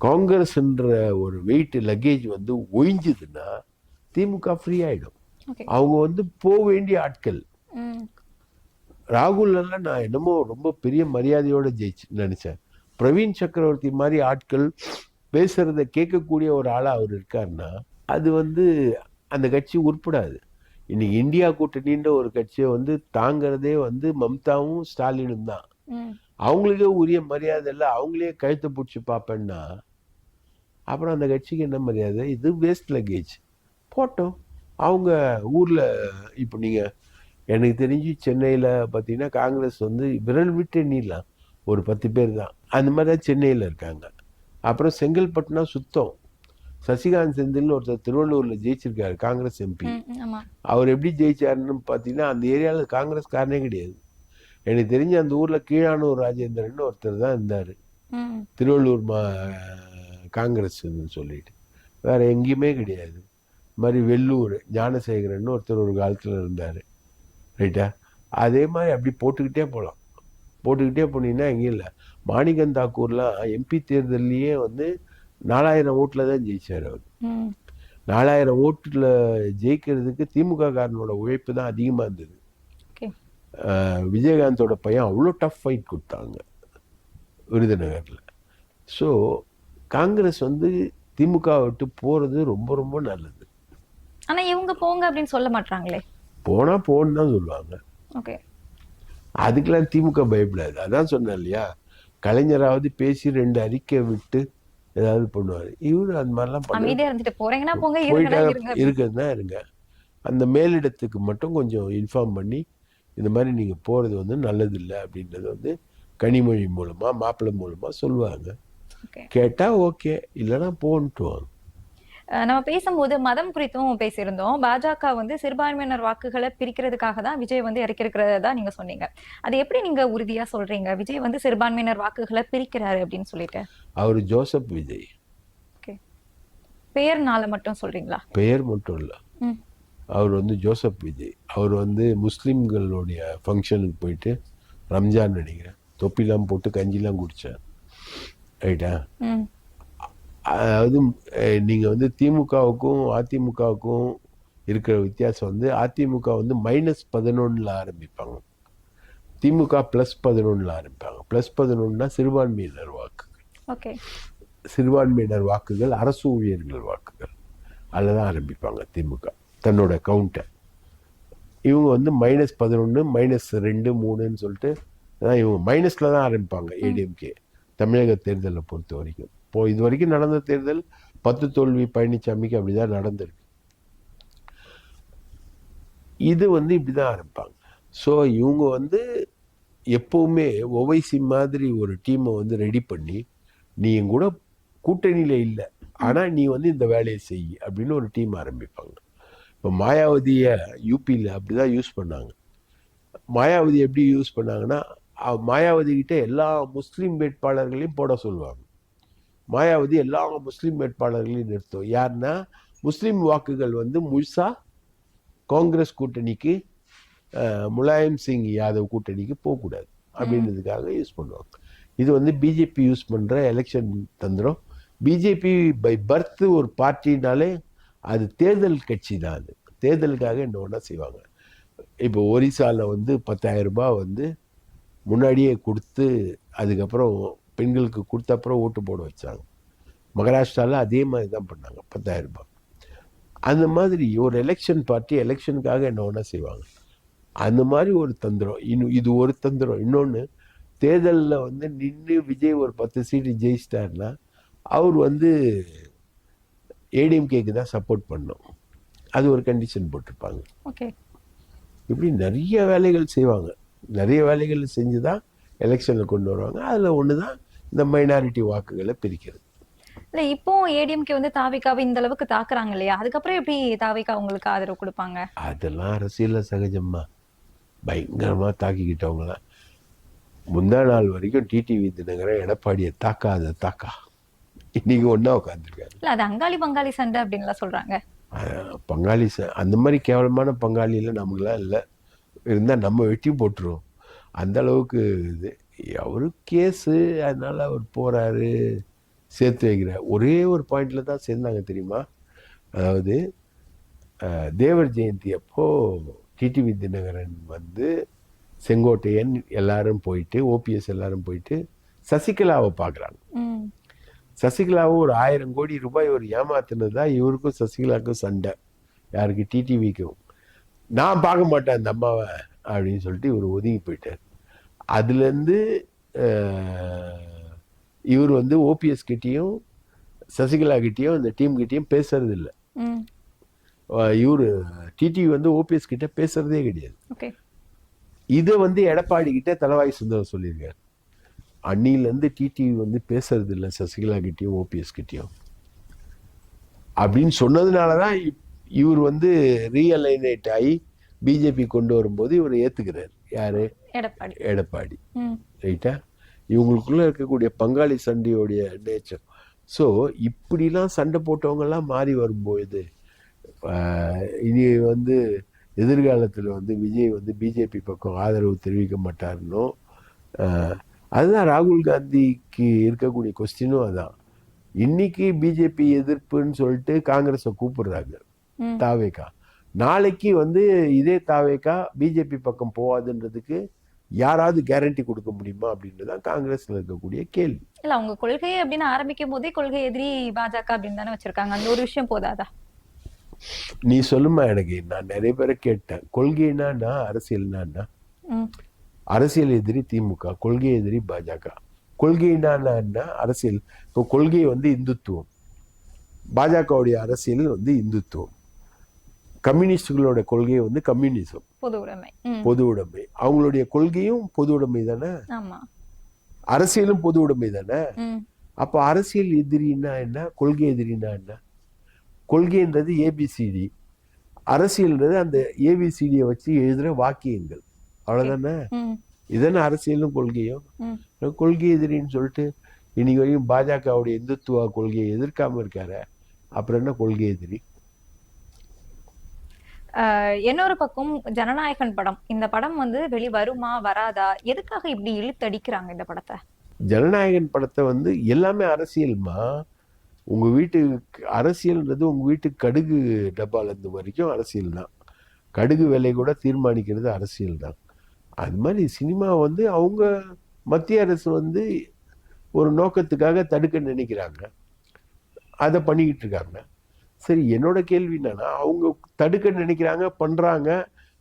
காங்கிரஸ்ன்ற ஒரு வெயிட் லக்கேஜ் வந்து ஒழிஞ்சுதுன்னா திமுக ஃப்ரீ ஆகிடும். அவங்க வந்து போக வேண்டிய ஆட்கள். ராகுல் எல்லாம் நான் என்னமோ ரொம்ப பெரிய மரியாதையோட நினைச்சேன். பிரவீன் சக்கரவர்த்தி மாதிரி ஆட்கள் பேசுறத கேட்கக்கூடிய ஒரு ஆளா அவர் இருக்காருன்னா அது வந்து அந்த கட்சி உருப்படாது. இன்னைக்கு இந்தியா கூட்டணின்ற ஒரு கட்சியை வந்து தாங்கிறதே வந்து மம்தாவும் ஸ்டாலினும் தான். அவங்களுக்கே உரிய மரியாதை இல்லை, அவங்களே கழுத்தை பிடிச்சி பார்ப்பேன்னா அப்புறம் அந்த கட்சிக்கு என்ன மரியாதை? இது வேஸ்ட் லக்கேஜ் போட்டோம். அவங்க ஊரில் இப்போ நீங்கள் எனக்கு தெரிஞ்சு சென்னையில் பார்த்தீங்கன்னா காங்கிரஸ் வந்து விரல் விட்டு எண்ணிடலாம், ஒரு 10 பேர் தான் அந்த மாதிரி தான் சென்னையில் இருக்காங்க. அப்புறம் செங்கல்பட்டுனா சுத்தம். சசிகாந்த் செந்தில்னு ஒருத்தர் திருவள்ளூரில் ஜெயிச்சிருக்காரு, காங்கிரஸ் எம்பி. அவர் எப்படி ஜெயிச்சாருன்னு பார்த்தீங்கன்னா அந்த ஏரியாவில் காங்கிரஸ் காரனே கிடையாது. எனக்கு தெரிஞ்சு அந்த ஊரில் கீழானூர் ராஜேந்திரன் ஒருத்தர் தான் இருந்தார், திருவள்ளூர் காங்கிரஸ் சொல்லிட்டு. வேற எங்கேயுமே கிடையாது. இது மாதிரி வெள்ளூர் ஞானசேகரன் ஒருத்தர் ஒரு காலத்தில் இருந்தார், ரைட்டா? அதே மாதிரி அப்படி போட்டுக்கிட்டே போனீங்கன்னா எங்கேயும் இல்லை. மாணிக்கம் தாக்கூர்லாம் எம்பி தேர்தல்லையே வந்து 4000 ஓட்டில் தான் ஜெயிச்சார் அவர். 4000 ஓட்டில் ஜெயிக்கிறதுக்கு திமுக காரனோட உழைப்பு தான் அதிகமாக இருந்தது. விஜயகாந்தோட பையன் அவ்வளோ டஃப் ஃபைட் கொடுத்தாங்க விருதுநகரில். ஸோ காங்கிரஸ் வந்து திமுக விட்டு போகிறது ரொம்ப ரொம்ப நல்லது. ஆனால் இவங்க போங்க அப்படின்னு சொல்ல மாட்டாங்களே. போன்னு தான் சொல்லுவாங்க. அதுக்கெல்லாம் திமுக பயப்படாது. அதான் சொன்னேன் இல்லையா, கலைஞராவது பேசி 2 அறிக்கை விட்டு ஏதாவது பண்ணுவார். இவரு அந்த மாதிரிலாம் போயிட்டா இருக்கிறது தான் இருங்க. அந்த மேலிடத்துக்கு மட்டும் கொஞ்சம் இன்ஃபார்ம் பண்ணி இந்த மாதிரி நீங்கள் போகிறது வந்து நல்லதில்லை அப்படின்றது வந்து கனிமொழி மூலமாக மாப்பிள்ளை மூலமாக சொல்லுவாங்க. கேட்டால் ஓகே, இல்லைன்னா போன்ட்டுவாங்க. நம்ம பேசும்போது மதம் குறித்தும் பேசியிருந்தோம். பாஜக வந்து சிறுபான்மையினர் வாக்குகளை பிரிக்கிறதுக்காக தான் விஜய் வந்து இறக்கிருக்கிறதா நீங்க சொன்னீங்க. அது எப்படி நீங்க உறுதியா சொல்றீங்க விஜய் வந்து சிறுபான்மையினர் வாக்குகளை பிரிக்கிறாரு அப்படின்னு சொல்லிட்டு? அவர் ஜோசப் விஜய். பெயர்னால மட்டும் சொல்றீங்களா? பெயர் மட்டும் இல்லை, அவர் வந்து ஜோசப் விஜய். அவர் வந்து முஸ்லீம்களுடைய ஃபங்க்ஷனுக்கு போயிட்டு ரம்ஜான் நினைக்கிறேன் தொப்பிலாம் போட்டு கஞ்சிலாம் குடித்தார், ரைட்டா? அதாவது நீங்கள் வந்து திமுகவுக்கும் அதிமுகவுக்கும் இருக்கிற வித்தியாசம் வந்து அதிமுக வந்து -11 ஆரம்பிப்பாங்க, திமுக +11 ஆரம்பிப்பாங்க. +11னா சிறுபான்மையினர் வாக்குகள். சிறுபான்மையினர் வாக்குகள் அரசு ஊழியர்கள் வாக்குகள் அதில் தான் ஆரம்பிப்பாங்க திமுக தன்னோட கவுண்டை. இவங்க வந்து -11 -2 3ன்னு சொல்லிட்டு இவங்க மைனஸில் தான் ஆரம்பிப்பாங்க. ஏடிஎம்கே தமிழக தேர்தலை பொறுத்த வரைக்கும் இது வரைக்கும் நடந்த தேர்தல் 10 தோல்வி பழனிசாமிக்கு அப்படிதான் நடந்திருக்கு. இது வந்து இப்படிதான் ஆரம்பிப்பாங்க. ஸோ இவங்க வந்து எப்பவுமே ஒவைசி மாதிரி ஒரு டீமை வந்து ரெடி பண்ணி நீ என் கூட கூட்டணியில இல்லை, ஆனா நீ வந்து இந்த வேலையை செய் அப்படின்னு ஒரு டீம் ஆரம்பிப்பாங்க. இப்போ மாயாவதியை யூபியில் அப்படிதான் யூஸ் பண்ணாங்க. மாயாவதி எப்படி யூஸ் பண்ணாங்கன்னா மாயாவதி கிட்ட எல்லா முஸ்லீம் வேட்பாளர்களையும் போட சொல்லுவாங்க. மாயாவதி எல்லா முஸ்லீம் வேட்பாளர்களையும் நிறுத்தும். யாருன்னா முஸ்லீம் வாக்குகள் வந்து முழுசா காங்கிரஸ் கூட்டணிக்கு முலாயம் சிங் யாதவ் கூட்டணிக்கு போகக்கூடாது அப்படின்றதுக்காக யூஸ் பண்ணுவாங்க. இது வந்து பிஜேபி யூஸ் பண்ணுற எலெக்ஷன் தந்திரம். பிஜேபி பை பர்த் ஒரு பார்ட்டினாலே அது தேர்தல் கட்சி தான். அது தேர்தலுக்காக என்ன ஒன்றா செய்வாங்க. இப்போ ஒரிசாவில் வந்து 10,000 ரூபாய் வந்து முன்னாடியே கொடுத்து அதுக்கப்புறம் பெண்களுக்கு கொடுத்த அப்புறம் ஓட்டு போட வச்சாங்க. மகாராஷ்டிராவில் அதே மாதிரி தான் பண்ணாங்க, 10,000 ரூபாய். அந்த மாதிரி ஒரு எலெக்ஷன் பார்ட்டி எலெக்ஷனுக்காக என்ன ஒன்றா செய்வாங்க. அந்த மாதிரி ஒரு தந்திரம். இது ஒரு தந்திரம். இன்னொன்று, தேர்தலில் வந்து நின்று விஜய் ஒரு 10 சீட்டு ஜெயிச்சிட்டாருன்னா அவர் வந்து ஏடிஎம்கேக்கு தான் சப்போர்ட் பண்ணோம். அது ஒரு கண்டிஷன் போட்டிருப்பாங்க. ஓகே. இப்படி நிறைய வேலைகள் செய்வாங்க. நிறைய வேலைகள் செஞ்சு தான் எலெக்ஷனில் கொண்டு வருவாங்க. அதில் ஒன்று தான் இந்த மைனாரிட்டி வாக்குகளை பிரிக்கிறது. இல்ல இப்போ ஏடிஎம்கே வந்து தாவிகாவை இந்த அளவுக்கு தாக்குறாங்க இல்லையா, அதுக்கப்புறம் எப்படி தாவிகா உங்களுக்கு ஆதரவு கொடுப்பாங்க? அதெல்லாம் அரசியலில் சகஜமா பயங்கரமாக தாக்கிக்கிட்டவங்களாம் முந்தா நாள் வரைக்கும் டிடிவி தினகரன் எடப்பாடியை தாக்காத தாக்கா இன்னைக்கு ஒன்றா உட்காந்துருக்காரு. இல்ல அது அங்காளி பங்காளி சண்டை அப்படின்லாம் சொல்றாங்க. பங்காளி அந்த மாதிரி கேவலமான பங்காளியில் நமக்குலாம் இல்லை. இருந்தால் நம்ம வெட்டி போட்டுருவோம். அந்த அளவுக்கு இது அவரு கேஸு, அதனால அவர் போகிறாரு சேர்த்து வைக்கிற ஒரே ஒரு பாயிண்டில் தான் சேர்ந்தாங்க தெரியுமா? அதாவது தேவர் ஜெயந்தி அப்போ டிடிவி தினகரன் வந்து செங்கோட்டையன் எல்லாரும் போயிட்டு, ஓபிஎஸ் எல்லாரும் போயிட்டு சசிகலாவை பார்க்குறாங்க. சசிகலாவை ஒரு 1000 கோடி ரூபாய் ஒரு ஏமாத்தினதா இவருக்கும் சசிகலாவுக்கும் சண்டை. யாருக்கு? டிடிவிக்கும். நான் பார்க்க மாட்டேன் அந்த அம்மாவை அப்படின்னு சொல்லிட்டு இவர் ஒதுங்கி போயிட்டார். அதுலேருந்து இவர் வந்து ஓபிஎஸ் கிட்டேயும் சசிகலா கிட்டேயும் இந்த டீம் கிட்டேயும் பேசுறது இல்லை. இவர் டிடிவி வந்து ஓபிஎஸ் கிட்ட பேசுறதே கிடையாது. இதை வந்து எடப்பாடி கிட்ட தளவாய் சுந்தரம் சொல்லியிருக்காரு. அன்னிலேருந்து டிடிவி வந்து பேசுறது இல்லை சசிகலா கிட்டேயும் ஓபிஎஸ் கிட்டேயும் அப்படின்னு சொன்னதுனால தான் இவர் வந்து ரீஅலைனேட் ஆகி பிஜேபி கொண்டு வரும்போது இவர் ஏத்துக்கிறார். யாரு? எடப்பாடி. ரைட்டா? இவங்களுக்குள்ள இருக்கக்கூடிய பங்காளி சண்டையோடைய நேச்சர். ஸோ இப்படிலாம் சண்டை போட்டவங்கெல்லாம் மாறி வரும்போது இனி வந்து எதிர்காலத்தில் வந்து விஜய் வந்து பிஜேபி பக்கம் ஆதரவு தெரிவிக்க மாட்டாருன்னோ, அதுதான் ராகுல் காந்திக்கு இருக்கக்கூடிய கொஸ்டினும் அதான். இன்னைக்கு பிஜேபி எதிர்ப்புன்னு சொல்லிட்டு காங்கிரஸை கூப்பிடுறாங்க தாவேகா. நாளைக்கு வந்து இதே தாவேகா பிஜேபி பக்கம் போவாதுன்றதுக்கு யாராவது கேரண்டி கொடுக்க முடியுமா அப்படின்றதான் காங்கிரஸ்ல இருக்கக்கூடிய கேள்வி. இல்ல அவங்க கொள்கை அப்படின்னு ஆரம்பிக்கும் போதே கொள்கை எதிரி பாஜக அப்படின்னு தானே வச்சிருக்காங்க. அந்த ஒரு விஷயம் போதாதா? நீ சொல்லுமா. எனக்கு நான் நிறைய பேரை கேட்டேன், கொள்கைனா அரசியல்னா அரசியல் எதிரி திமுக, கொள்கை எதிரி பாஜக. கொள்கைனா அரசியல். இப்போ கொள்கை வந்து இந்துத்துவம், பாஜகவுடைய அரசியல் வந்து இந்துத்துவம், கம்யூனிஸ்டுகளோட கொள்கை வந்து கம்யூனிசம், பொது உடைமை. அவங்களுடைய கொள்கையும் பொது உடைமை தானே, அரசியலும் பொது உடைமை தானே. அப்போ அரசியல் எதிரின்னா என்ன, கொள்கை எதிரின்னா என்ன? கொள்கைன்றது ஏபிசிடி, அரசியல்ன்றது அந்த ஏபிசிடியை வச்சு எழுதுற வாக்கியங்கள், அவ்வளவுதானே. இதன அரசியலும் கொள்கையும். கொள்கை எதிரின்னு சொல்லிட்டு இன்னைக்கு வரைக்கும் பாஜகவுடைய இந்துத்துவ கொள்கையை எதிர்க்காம இருக்காரு, அப்புறம் என்ன கொள்கை எதிரி? இன்னொரு பக்கம் ஜனநாயகன் படம், இந்த படம் வந்து வெளி வருமா வராதா, எதுக்காக இப்படி இழுத்தடிக்கிறாங்க இந்த படத்தை? ஜனநாயகன் படத்தை வந்து எல்லாமே அரசியல்மா. உங்க வீட்டுக்கு அரசியல்ன்றது உங்க வீட்டுக்கு கடுகு டப்பால இருந்து வரைக்கும் அரசியல் தான். கடுகு விலை கூட தீர்மானிக்கிறது அரசியல் தான். அது மாதிரி சினிமா வந்து அவங்க மத்திய அரசு வந்து ஒரு நோக்கத்துக்காக தடுக்க நினைக்கிறாங்க, அதை பண்ணிக்கிட்டு இருக்காங்க. சரி, என்னோட கேள்வி என்னன்னா, அவங்க தடுக்க நினைக்கிறாங்க, பண்றாங்க.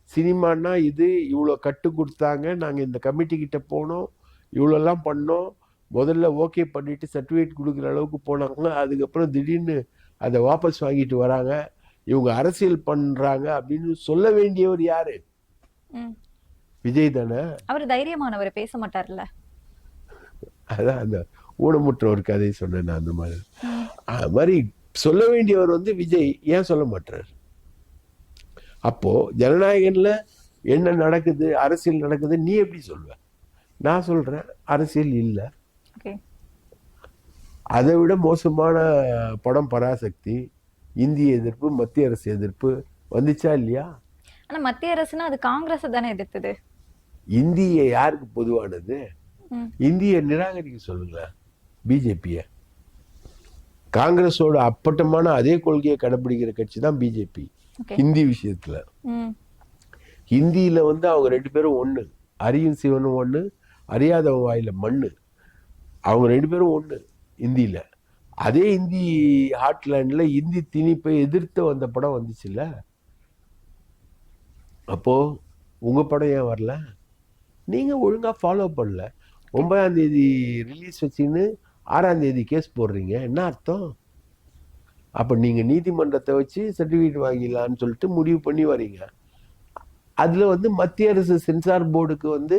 சினிமானா இது இவ்வளோ கட்டு கொடுத்தாங்க, நாங்கள் இந்த கமிட்டி கிட்ட போனோம், இவ்வளோலாம் பண்ணோம், முதல்ல ஓகே பண்ணிட்டு சர்டிஃபிகேட் கொடுக்குற அளவுக்கு போனாங்க, அதுக்கப்புறம் திடீர்னு அதை வாபஸ் வாங்கிட்டு வராங்க, இவங்க அரசியல் பண்றாங்க அப்படின்னு சொல்ல வேண்டியவர் யாரு? விஜய் தானே. அவர் தைரியமானவர், பேச மாட்டார்ல. அதான் அந்த ஊனமுற்ற ஒரு கதை சொன்னேன் அந்த மாதிரி. அது மாதிரி சொல்ல வேண்டியவர் வந்து விஜய், ஏன் சொல்ல மாட்டார்? அப்போ ஜனநாயகன்ல என்ன நடக்குது, அரசியல் நடக்குது, நீ எப்படி சொல்வ? நான் சொல்றேன் அரசியல் இல்லை. அதை விட மோசமான படம் பராசக்தி, இந்திய எதிர்ப்பு, மத்திய அரசு எதிர்ப்பு வந்துச்சா இல்லையா? ஆனா மத்திய அரசுனா அது காங்கிரஸ் தானே எதிர்த்தது. இந்திய யாருக்கு பொதுவானது? இந்திய நிராகரிக்க சொல்லுங்க பிஜேபிய. காங்கிரஸோட அப்பட்டமான அதே கொள்கையை கடைபிடிக்கிற கட்சி தான் பிஜேபி ஹிந்தி விஷயத்துல. ஹிந்தியில வந்து அவங்க 2 பேரும் ஒண்ணு, அரியும் சிவனும் ஒண்ணு, அறியாதவன் வாயில மண்ணு. அவங்க 2 பேரும் ஒண்ணு இந்தியில. அதே இந்தி ஹாட்லேண்ட்ல இந்தி திணிப்பை எதிர்த்து வந்த படம் வந்துச்சுல்ல. அப்போ உங்க படம் ஏன் வரல? நீங்க ஒழுங்கா ஃபாலோ பண்ணல. 9ஆம் தேதி ரிலீஸ் வச்சுன்னு 6ஆம் தேதி கேஸ் போடுறீங்க, என்ன அர்த்தம்? அப்போ நீங்கள் நீதிமன்றத்தை வச்சு சர்டிஃபிகேட் வாங்கிடலான்னு சொல்லிட்டு முடிவு பண்ணி வரீங்க. அதில் வந்து மத்திய அரசு சென்சார் போர்டுக்கு வந்து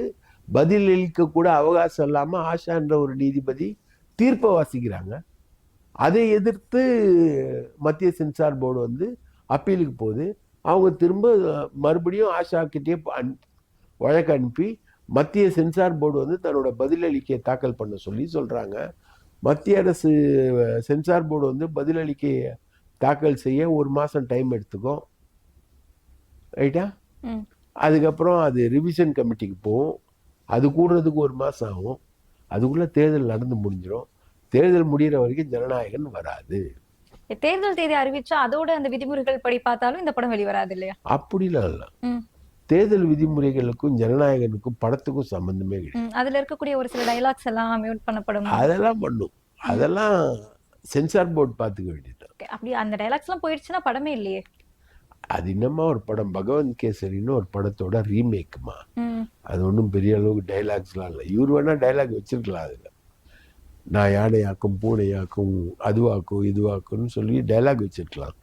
பதில் அளிக்க கூட அவகாசம் இல்லாமல் ஆஷான்ற ஒரு நீதிபதி தீர்ப்பை வாசிக்கிறாங்க. அதை எதிர்த்து மத்திய சென்சார் போர்டு வந்து அப்பீலுக்கு போகுது. அவங்க திரும்ப மறுபடியும் ஆஷா கிட்டே வழக்கு அனுப்பி மத்திய சென்சார் போர்டு வந்து தன்னோட பதிலளிக்கையை தாக்கல் பண்ண சொல்கிறாங்க. மத்திய அரசு சென்சார் போர்டு வந்து பதிலளிக்கையை தாக்கல் செய்ய 1 மாதம் டைம் எடுத்துக்கும். ரைட்டா? அதுக்கப்புறம் அது ரிவிஷன் கமிட்டிக்கு போகும். அது கூடுறதுக்கு 1 மாதம் ஆகும். அதுக்குள்ளே தேர்தல் நடந்து முடிஞ்சிடும். தேர்தல் முடிகிற வரைக்கும் ஜனநாயகன் வராது. தேர்தல் தேதி அறிவிச்சா அதோட அந்த விதிமுறைகள் படி பார்த்தாலும் இந்த படம் வெளிவராது இல்லையா? அப்படிலாம் இல்லை. தேர்தல் விதிமுறைகளுக்கும் ஜனநாயகனுக்கும் படத்துக்கும் சம்பந்தமே கிடையாது. அதுல இருக்கக்கூடிய ஒரு சில டைலாக்ஸ் எல்லாம் மியூட் பண்ணப்படும். அதெல்லாம் பண்ணும். அதெல்லாம் சென்சார் போர்டு பார்த்துக்க வேண்டியது. அப்படி அந்த டைலாக்ஸ் எல்லாம் போயிடுச்சுன்னா படமே இல்லையே. அது என்னமா ஒரு படம், பகவந்த் கேசரின்னு ஒரு படத்தோட ரீமேக்குமா. அது ஒன்றும் பெரிய அளவுக்கு டைலாக்ஸ்லாம் இல்லை. இவர் வேணா டைலாக் வச்சிருக்கலாம். அதில் நான் யானையாக்கும் பூனையாக்கும் அதுவாக்கும் இதுவாக்கும்னு சொல்லி டைலாக் வச்சிருக்கலாம்.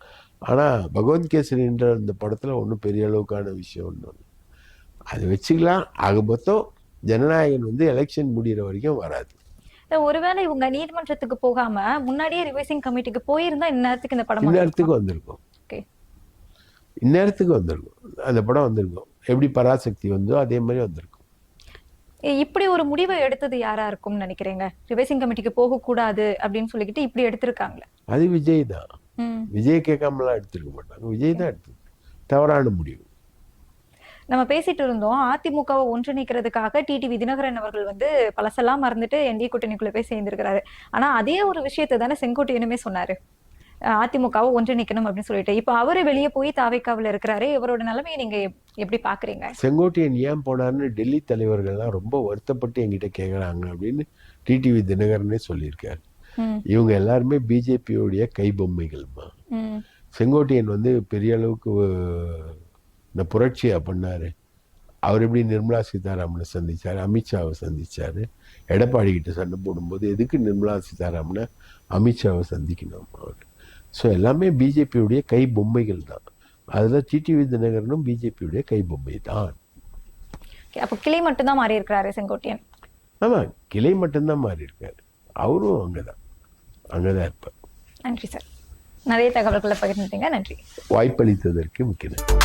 ஆனால் பகவந்த் கேசரின்ற அந்த படத்தில் ஒன்றும் பெரிய அளவுக்கான விஷயம் ஒன்று அது வச்சுக்கலாம். ஆக மொத்தம் ஜனநாயகன் வந்து எலெக்ஷன் முடிகிற வரைக்கும் வராது. ஒருவேளை இவங்க நீதிமன்றத்துக்கு போகாம முன்னாடியே ரிவைசிங் கமிட்டிக்கு போயிருந்தா இந்நேரத்துக்கு இந்த படம் இந்நேரத்துக்கு வந்திருக்கும். இந்நேரத்துக்கு வந்திருக்கும். அந்த படம் வந்திருக்கும். எப்படி பராசக்தி வந்தோ அதே மாதிரி வந்திருக்கும். இப்படி ஒரு முடிவை எடுத்தது யாரா இருக்கும்னு நினைக்கிறீங்க? ரிவைசிங் கமிட்டிக்கு போக கூடாது அப்படின்னு சொல்லிக்கிட்டு இப்படி எடுத்திருக்காங்களே. அது விஜய் தான். விஜய் கேட்காமலாம் எடுத்திருக்க மாட்டாங்க. விஜய் தான் எடுத்து தவறான முடிவு. நம்ம பேசிட்டு இருந்தோம், அதிமுகவை ஒன்றிணைக்கிறதுக்காக டிடிவி தினகரன் அவர்கள் வந்து பழசெல்லாம் மறந்துட்டு என்டிஏ கூட்டணிக்குள்ள போய் சேர்ந்திருக்கிறாரு. ஆனா அதே ஒரு விஷயத்தை தானே செங்கோட்டையனுமே சொன்னாரு, அதிமுகவை ஒன்றிணைக்கணும் அப்படின்னு சொல்லிட்டு. இப்ப அவரு வெளியே போய் தாவேக்காவில் இருக்கிறாரு. இவரோட நிலைமையை நீங்க எப்படி பாக்குறீங்க? செங்கோட்டையன் ஏன் போனார்னு டெல்லி தலைவர்கள்லாம் ரொம்ப வருத்தப்பட்டு என்கிட்ட கேட்குறாங்க அப்படின்னு டிடிவி தினகரனே சொல்லியிருக்காரு. இவங்க எல்லாருமே பிஜேபியோடைய கைபொம்மைகள்மா. செங்கோட்டையன் வந்து பெரிய அளவுக்கு இந்த புரட்சியா பண்ணாரு. அவர் எப்படி நிர்மலா சீதாராமனை சந்திச்சாரு, அமித்ஷாவை சந்திச்சாரு. எடப்பாடி கிட்ட சண்டை போடும்போது எதுக்கு நிர்மலா சீதாராமனை அமித்ஷாவை சந்திக்கணும் அவர். ஸோ எல்லாமே பிஜேபியுடைய கை பொம்மைகள் தான். அதில் டிடிவி தினகரனும் பிஜேபியுடைய கை பொம்மை தான். அப்போ கிளை மட்டும்தான் மாறி இருக்கிறாரு செங்கோட்டையன். ஆமாம், கிளை மட்டும்தான் மாறி இருக்காரு. அவரும் அங்கதான் இருப்பார். நன்றி சார், நிறைய தகவல்களை பகிர்ந்துட்டீங்க. நன்றி. வாய்ப்பளித்ததற்கு மிக்க நன்றி.